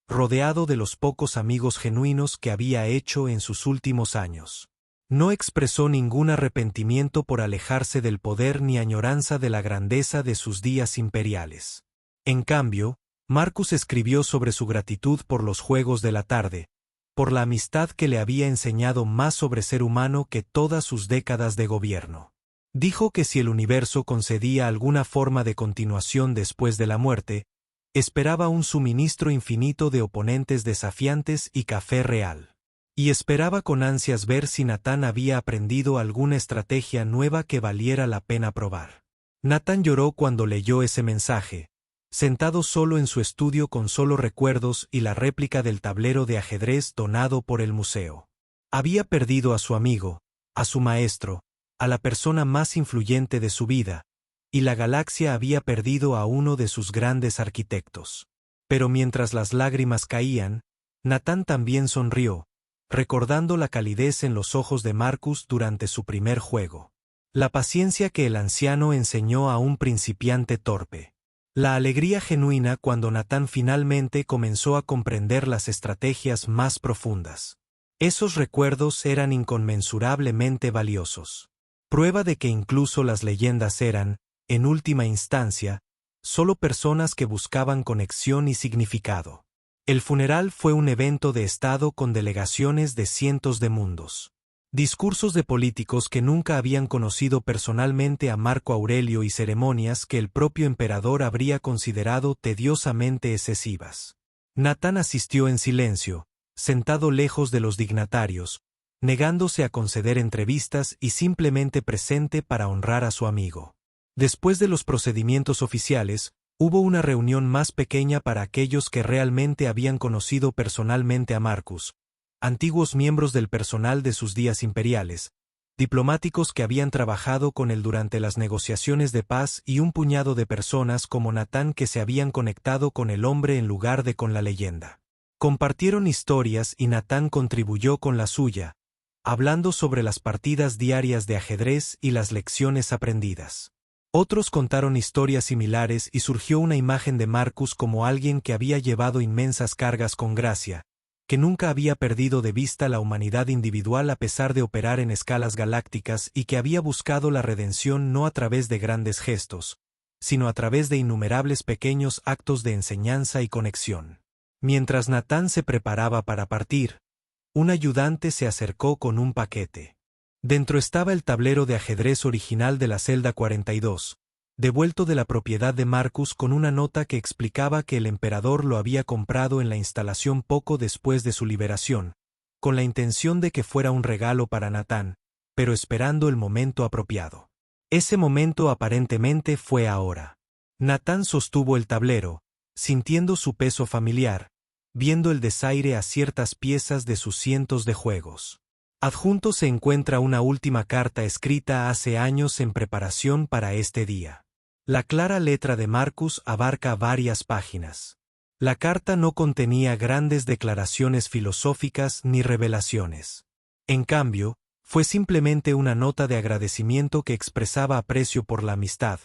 Speaker 1: rodeado de los pocos amigos genuinos que había hecho en sus últimos años. No expresó ningún arrepentimiento por alejarse del poder ni añoranza de la grandeza de sus días imperiales. En cambio, Marcus escribió sobre su gratitud por los juegos de la tarde, por la amistad que le había enseñado más sobre ser humano que todas sus décadas de gobierno. Dijo que si el universo concedía alguna forma de continuación después de la muerte, esperaba un suministro infinito de oponentes desafiantes y café real. Y esperaba con ansias ver si Natán había aprendido alguna estrategia nueva que valiera la pena probar. Natán lloró cuando leyó ese mensaje, sentado solo en su estudio con solo recuerdos y la réplica del tablero de ajedrez donado por el museo. Había perdido a su amigo, a su maestro, a la persona más influyente de su vida, y la galaxia había perdido a uno de sus grandes arquitectos. Pero mientras las lágrimas caían, Natán también sonrió, recordando la calidez en los ojos de Marcus durante su primer juego. La paciencia que el anciano enseñó a un principiante torpe. La alegría genuina cuando Natán finalmente comenzó a comprender las estrategias más profundas. Esos recuerdos eran inconmensurablemente valiosos. Prueba de que incluso las leyendas eran, en última instancia, solo personas que buscaban conexión y significado. El funeral fue un evento de Estado con delegaciones de cientos de mundos. Discursos de políticos que nunca habían conocido personalmente a Marco Aurelio y ceremonias que el propio emperador habría considerado tediosamente excesivas. Natán asistió en silencio, sentado lejos de los dignatarios, negándose a conceder entrevistas y simplemente presente para honrar a su amigo. Después de los procedimientos oficiales, hubo una reunión más pequeña para aquellos que realmente habían conocido personalmente a Marcus, antiguos miembros del personal de sus días imperiales, diplomáticos que habían trabajado con él durante las negociaciones de paz y un puñado de personas como Natán que se habían conectado con el hombre en lugar de con la leyenda. Compartieron historias y Natán contribuyó con la suya, hablando sobre las partidas diarias de ajedrez y las lecciones aprendidas. Otros contaron historias similares y surgió una imagen de Marcus como alguien que había llevado inmensas cargas con gracia, que nunca había perdido de vista la humanidad individual a pesar de operar en escalas galácticas y que había buscado la redención no a través de grandes gestos, sino a través de innumerables pequeños actos de enseñanza y conexión. Mientras Natán se preparaba para partir, Un ayudante se acercó con un paquete. Dentro estaba el tablero de ajedrez original de la celda 42, devuelto de la propiedad de Marcus con una nota que explicaba que el emperador lo había comprado en la instalación poco después de su liberación, con la intención de que fuera un regalo para Natán, pero esperando el momento apropiado. Ese momento aparentemente fue ahora. Natán sostuvo el tablero, sintiendo su peso familiar, viendo el desaire a ciertas piezas de sus cientos de juegos. Adjunto se encuentra una última carta escrita hace años en preparación para este día. La clara letra de Marcus abarca varias páginas. La carta no contenía grandes declaraciones filosóficas ni revelaciones. En cambio, fue simplemente una nota de agradecimiento que expresaba aprecio por la amistad,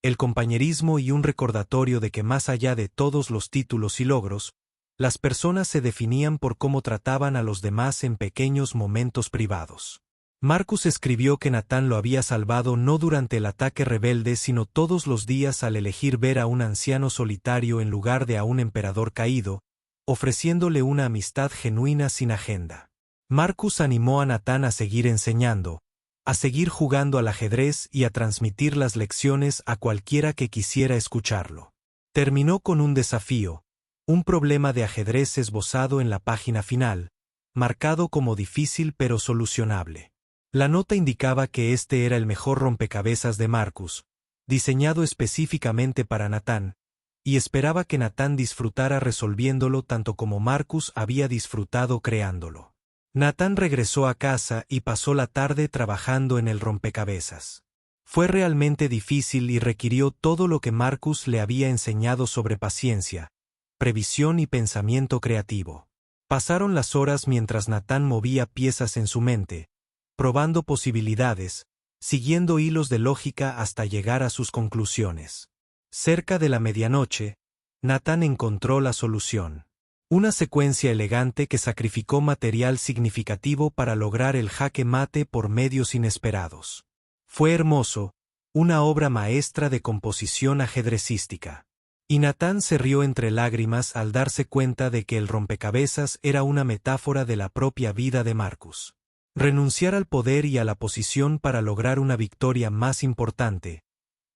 Speaker 1: el compañerismo y un recordatorio de que más allá de todos los títulos y logros, las personas se definían por cómo trataban a los demás en pequeños momentos privados. Marcus escribió que Natán lo había salvado no durante el ataque rebelde sino todos los días al elegir ver a un anciano solitario en lugar de a un emperador caído, ofreciéndole una amistad genuina sin agenda. Marcus animó a Natán a seguir enseñando, a seguir jugando al ajedrez y a transmitir las lecciones a cualquiera que quisiera escucharlo. Terminó con un desafío, un problema de ajedrez esbozado en la página final, marcado como difícil pero solucionable. La nota indicaba que este era el mejor rompecabezas de Marcus, diseñado específicamente para Natán, y esperaba que Natán disfrutara resolviéndolo tanto como Marcus había disfrutado creándolo. Natán regresó a casa y pasó la tarde trabajando en el rompecabezas. Fue realmente difícil y requirió todo lo que Marcus le había enseñado sobre paciencia, previsión y pensamiento creativo. Pasaron las horas mientras Natán movía piezas en su mente, probando posibilidades, siguiendo hilos de lógica hasta llegar a sus conclusiones. Cerca de la medianoche, Natán encontró la solución. Una secuencia elegante que sacrificó material significativo para lograr el jaque mate por medios inesperados. Fue hermoso, una obra maestra de composición ajedrecística. Y Natán se rió entre lágrimas al darse cuenta de que el rompecabezas era una metáfora de la propia vida de Marcus. Renunciar al poder y a la posición para lograr una victoria más importante,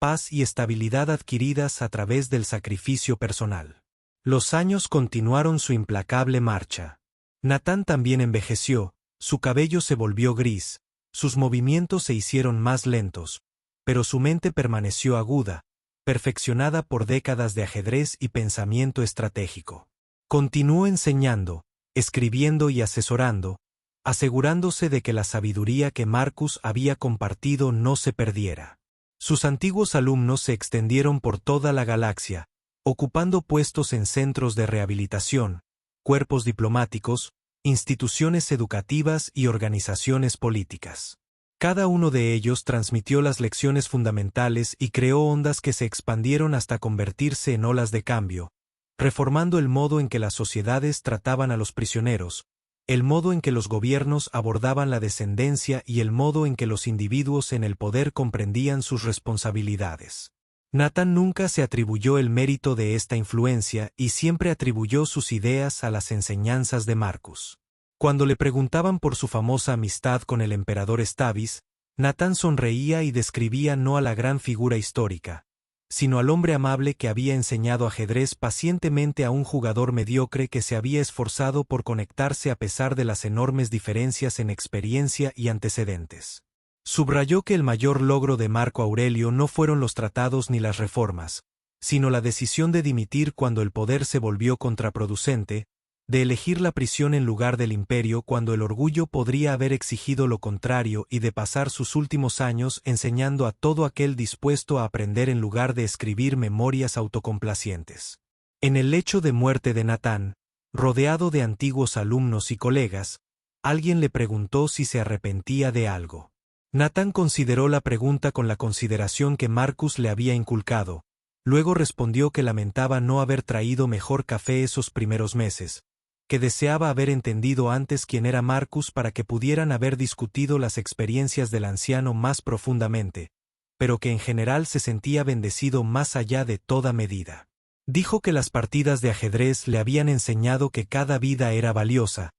Speaker 1: paz y estabilidad adquiridas a través del sacrificio personal. Los años continuaron su implacable marcha. Natán también envejeció, su cabello se volvió gris, sus movimientos se hicieron más lentos, pero su mente permaneció aguda, perfeccionada por décadas de ajedrez y pensamiento estratégico. Continuó enseñando, escribiendo y asesorando, asegurándose de que la sabiduría que Marcus había compartido no se perdiera. Sus antiguos alumnos se extendieron por toda la galaxia, ocupando puestos en centros de rehabilitación, cuerpos diplomáticos, instituciones educativas y organizaciones políticas. Cada uno de ellos transmitió las lecciones fundamentales y creó ondas que se expandieron hasta convertirse en olas de cambio, reformando el modo en que las sociedades trataban a los prisioneros, el modo en que los gobiernos abordaban la descendencia y el modo en que los individuos en el poder comprendían sus responsabilidades. Natán nunca se atribuyó el mérito de esta influencia y siempre atribuyó sus ideas a las enseñanzas de Marcus. Cuando le preguntaban por su famosa amistad con el emperador Stavis, Natán sonreía y describía no a la gran figura histórica, sino al hombre amable que había enseñado ajedrez pacientemente a un jugador mediocre que se había esforzado por conectarse a pesar de las enormes diferencias en experiencia y antecedentes. Subrayó que el mayor logro de Marco Aurelio no fueron los tratados ni las reformas, sino la decisión de dimitir cuando el poder se volvió contraproducente, de elegir la prisión en lugar del imperio cuando el orgullo podría haber exigido lo contrario y de pasar sus últimos años enseñando a todo aquel dispuesto a aprender en lugar de escribir memorias autocomplacientes. En el lecho de muerte de Natán, rodeado de antiguos alumnos y colegas, alguien le preguntó si se arrepentía de algo. Natán consideró la pregunta con la consideración que Marcus le había inculcado, luego respondió que lamentaba no haber traído mejor café esos primeros meses, que deseaba haber entendido antes quién era Marcus para que pudieran haber discutido las experiencias del anciano más profundamente, pero que en general se sentía bendecido más allá de toda medida. Dijo que las partidas de ajedrez le habían enseñado que cada vida era valiosa,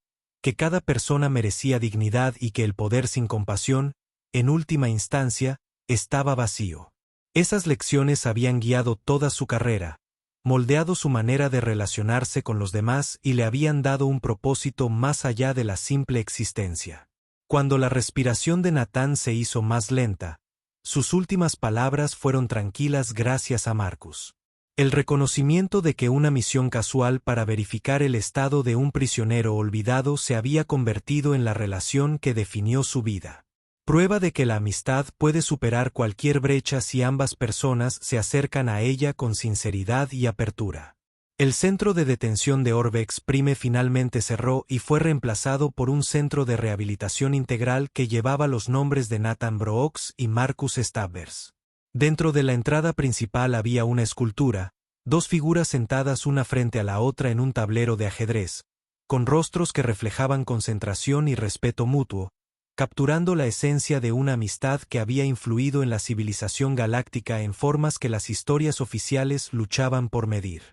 Speaker 1: que cada persona merecía dignidad y que el poder sin compasión, en última instancia, estaba vacío. Esas lecciones habían guiado toda su carrera, moldeado su manera de relacionarse con los demás y le habían dado un propósito más allá de la simple existencia. Cuando la respiración de Natán se hizo más lenta, sus últimas palabras fueron tranquilas gracias a Marcus. El reconocimiento de que una misión casual para verificar el estado de un prisionero olvidado se había convertido en la relación que definió su vida. Prueba de que la amistad puede superar cualquier brecha si ambas personas se acercan a ella con sinceridad y apertura. El centro de detención de Orbex Prime finalmente cerró y fue reemplazado por un centro de rehabilitación integral que llevaba los nombres de Nathan Brooks y Marcus Stavers. Dentro de la entrada principal había una escultura, dos figuras sentadas una frente a la otra en un tablero de ajedrez, con rostros que reflejaban concentración y respeto mutuo, capturando la esencia de una amistad que había influido en la civilización galáctica en formas que las historias oficiales luchaban por medir.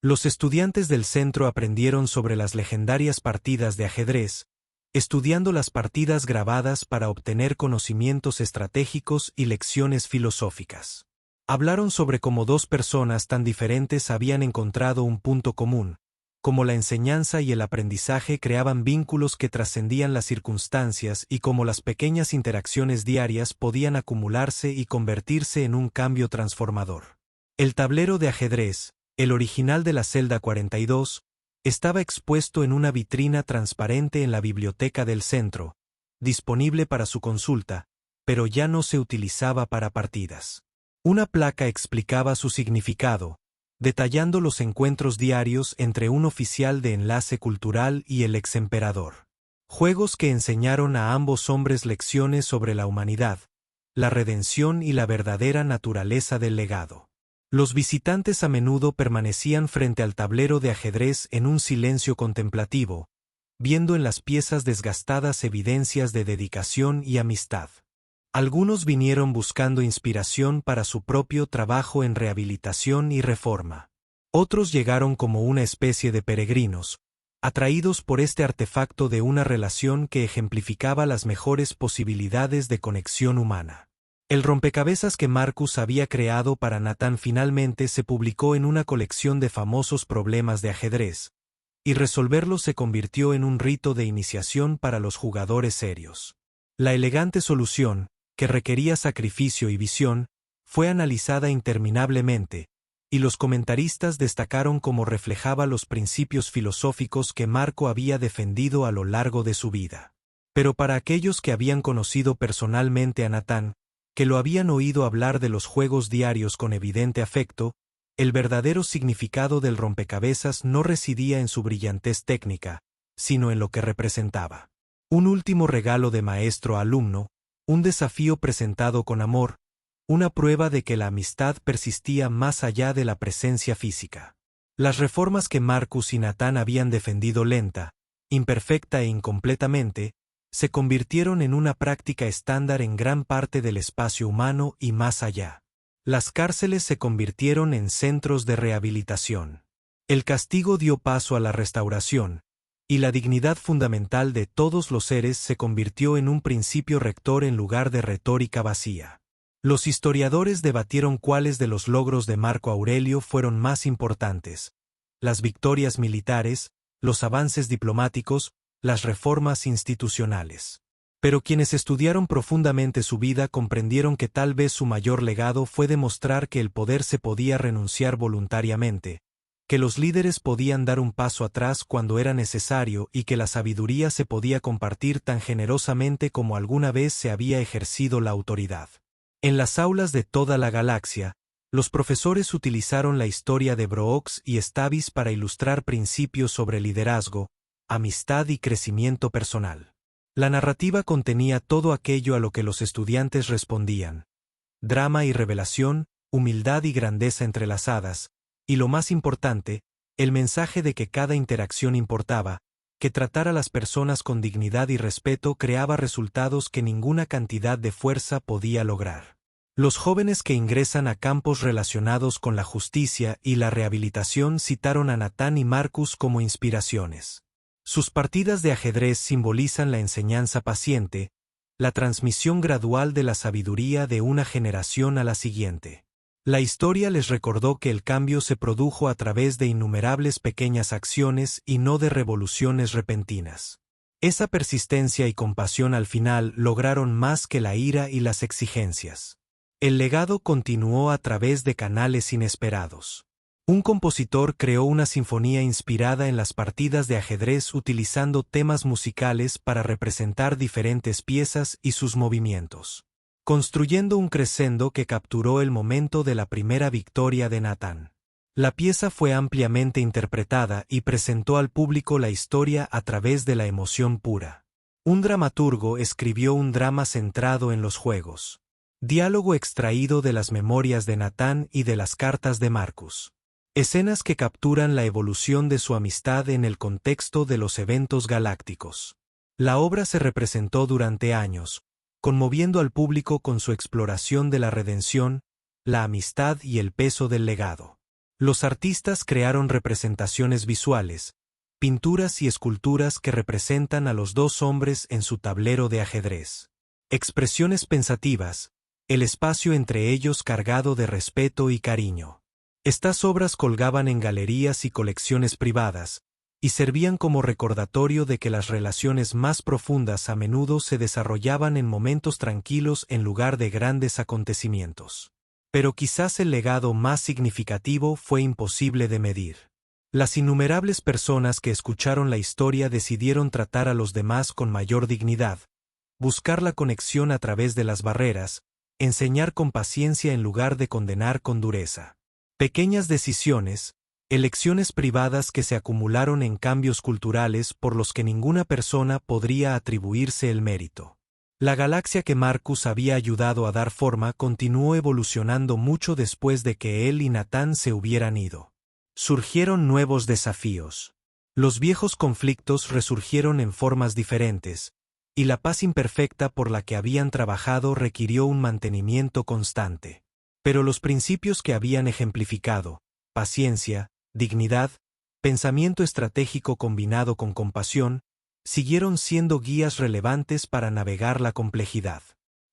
Speaker 1: Los estudiantes del centro aprendieron sobre las legendarias partidas de ajedrez, estudiando las partidas grabadas para obtener conocimientos estratégicos y lecciones filosóficas. Hablaron sobre cómo dos personas tan diferentes habían encontrado un punto común, cómo la enseñanza y el aprendizaje creaban vínculos que trascendían las circunstancias y cómo las pequeñas interacciones diarias podían acumularse y convertirse en un cambio transformador. El tablero de ajedrez, el original de la celda 42, estaba expuesto en una vitrina transparente en la biblioteca del centro, disponible para su consulta, pero ya no se utilizaba para partidas. Una placa explicaba su significado, detallando los encuentros diarios entre un oficial de enlace cultural y el exemperador. Juegos que enseñaron a ambos hombres lecciones sobre la humanidad, la redención y la verdadera naturaleza del legado. Los visitantes a menudo permanecían frente al tablero de ajedrez en un silencio contemplativo, viendo en las piezas desgastadas evidencias de dedicación y amistad. Algunos vinieron buscando inspiración para su propio trabajo en rehabilitación y reforma. Otros llegaron como una especie de peregrinos, atraídos por este artefacto de una relación que ejemplificaba las mejores posibilidades de conexión humana. El rompecabezas que Marcus había creado para Natán finalmente se publicó en una colección de famosos problemas de ajedrez, y resolverlos se convirtió en un rito de iniciación para los jugadores serios. La elegante solución, que requería sacrificio y visión, fue analizada interminablemente, y los comentaristas destacaron cómo reflejaba los principios filosóficos que Marco había defendido a lo largo de su vida. Pero para aquellos que habían conocido personalmente a Natán, que lo habían oído hablar de los juegos diarios con evidente afecto, el verdadero significado del rompecabezas no residía en su brillantez técnica, sino en lo que representaba. Un último regalo de maestro a alumno, un desafío presentado con amor, una prueba de que la amistad persistía más allá de la presencia física. Las reformas que Marcus y Natán habían defendido lenta, imperfecta e incompletamente, se convirtieron en una práctica estándar en gran parte del espacio humano y más allá. Las cárceles se convirtieron en centros de rehabilitación. El castigo dio paso a la restauración, y la dignidad fundamental de todos los seres se convirtió en un principio rector en lugar de retórica vacía. Los historiadores debatieron cuáles de los logros de Marco Aurelio fueron más importantes: las victorias militares, los avances diplomáticos, las reformas institucionales. Pero quienes estudiaron profundamente su vida comprendieron que tal vez su mayor legado fue demostrar que el poder se podía renunciar voluntariamente, que los líderes podían dar un paso atrás cuando era necesario y que la sabiduría se podía compartir tan generosamente como alguna vez se había ejercido la autoridad. En las aulas de toda la galaxia, los profesores utilizaron la historia de Brooks y Stavis para ilustrar principios sobre liderazgo, amistad y crecimiento personal. La narrativa contenía todo aquello a lo que los estudiantes respondían: drama y revelación, humildad y grandeza entrelazadas, y lo más importante, el mensaje de que cada interacción importaba, que tratar a las personas con dignidad y respeto creaba resultados que ninguna cantidad de fuerza podía lograr. Los jóvenes que ingresan a campos relacionados con la justicia y la rehabilitación citaron a Natán y Marcus como inspiraciones. Sus partidas de ajedrez simbolizan la enseñanza paciente, la transmisión gradual de la sabiduría de una generación a la siguiente. La historia les recordó que el cambio se produjo a través de innumerables pequeñas acciones y no de revoluciones repentinas. Esa persistencia y compasión al final lograron más que la ira y las exigencias. El legado continuó a través de canales inesperados. Un compositor creó una sinfonía inspirada en las partidas de ajedrez utilizando temas musicales para representar diferentes piezas y sus movimientos, construyendo un crescendo que capturó el momento de la primera victoria de Nathan. La pieza fue ampliamente interpretada y presentó al público la historia a través de la emoción pura. Un dramaturgo escribió un drama centrado en los juegos. Diálogo extraído de las memorias de Nathan y de las cartas de Marcus. Escenas que capturan la evolución de su amistad en el contexto de los eventos galácticos. La obra se representó durante años, conmoviendo al público con su exploración de la redención, la amistad y el peso del legado. Los artistas crearon representaciones visuales, pinturas y esculturas que representan a los dos hombres en su tablero de ajedrez. Expresiones pensativas, el espacio entre ellos cargado de respeto y cariño. Estas obras colgaban en galerías y colecciones privadas, y servían como recordatorio de que las relaciones más profundas a menudo se desarrollaban en momentos tranquilos en lugar de grandes acontecimientos. Pero quizás el legado más significativo fue imposible de medir. Las innumerables personas que escucharon la historia decidieron tratar a los demás con mayor dignidad, buscar la conexión a través de las barreras, enseñar con paciencia en lugar de condenar con dureza. Pequeñas decisiones, elecciones privadas que se acumularon en cambios culturales por los que ninguna persona podría atribuirse el mérito. La galaxia que Marcus había ayudado a dar forma continuó evolucionando mucho después de que él y Nathan se hubieran ido. Surgieron nuevos desafíos. Los viejos conflictos resurgieron en formas diferentes, y la paz imperfecta por la que habían trabajado requirió un mantenimiento constante. Pero los principios que habían ejemplificado, paciencia, dignidad, pensamiento estratégico combinado con compasión, siguieron siendo guías relevantes para navegar la complejidad.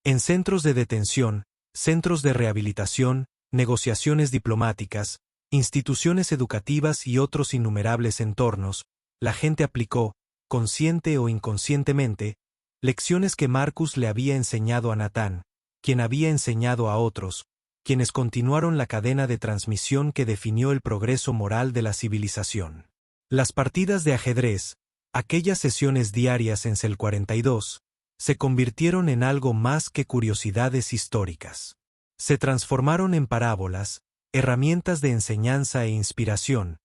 Speaker 1: En centros de detención, centros de rehabilitación, negociaciones diplomáticas, instituciones educativas y otros innumerables entornos, la gente aplicó, consciente o inconscientemente, lecciones que Marcus le había enseñado a Nathan, quien había enseñado a otros, quienes continuaron la cadena de transmisión que definió el progreso moral de la civilización. Las partidas de ajedrez, aquellas sesiones diarias en CEL 42, se convirtieron en algo más que curiosidades históricas. Se transformaron en parábolas, herramientas de enseñanza e inspiración,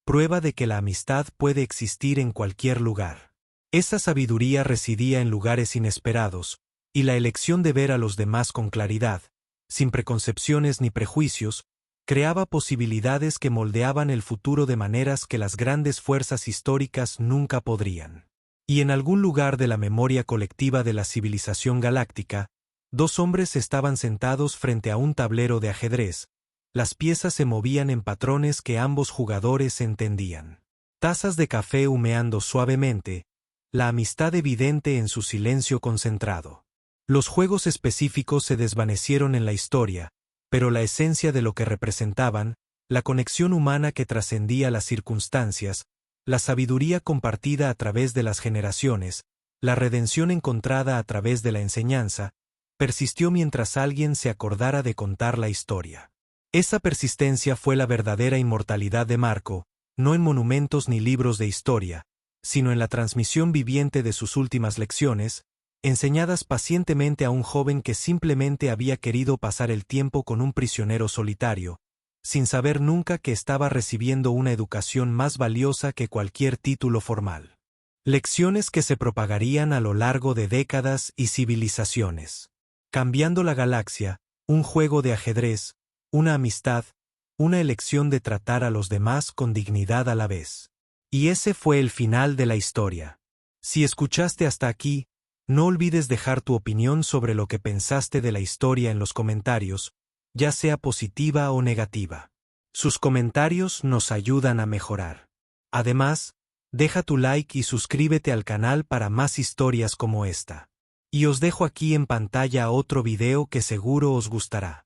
Speaker 1: prueba de que la amistad puede existir en cualquier lugar. Esa sabiduría residía en lugares inesperados, y la elección de ver a los demás con claridad, sin preconcepciones ni prejuicios, creaba posibilidades que moldeaban el futuro de maneras que las grandes fuerzas históricas nunca podrían. Y en algún lugar de la memoria colectiva de la civilización galáctica, dos hombres estaban sentados frente a un tablero de ajedrez. Las piezas se movían en patrones que ambos jugadores entendían. Tazas de café humeando suavemente, la amistad evidente en su silencio concentrado. Los juegos específicos se desvanecieron en la historia, pero la esencia de lo que representaban, la conexión humana que trascendía las circunstancias, la sabiduría compartida a través de las generaciones, la redención encontrada a través de la enseñanza, persistió mientras alguien se acordara de contar la historia. Esa persistencia fue la verdadera inmortalidad de Marco, no en monumentos ni libros de historia, sino en la transmisión viviente de sus últimas lecciones, enseñadas pacientemente a un joven que simplemente había querido pasar el tiempo con un prisionero solitario, sin saber nunca que estaba recibiendo una educación más valiosa que cualquier título formal. Lecciones que se propagarían a lo largo de décadas y civilizaciones. Cambiando la galaxia, un juego de ajedrez, una amistad, una elección de tratar a los demás con dignidad a la vez. Y ese fue el final de la historia. Si escuchaste hasta aquí, no olvides dejar tu opinión sobre lo que pensaste de la historia en los comentarios, ya sea positiva o negativa. Sus comentarios nos ayudan a mejorar. Además, Deja tu like y suscríbete al canal para más historias como esta. Y os dejo aquí en pantalla otro video que seguro os gustará.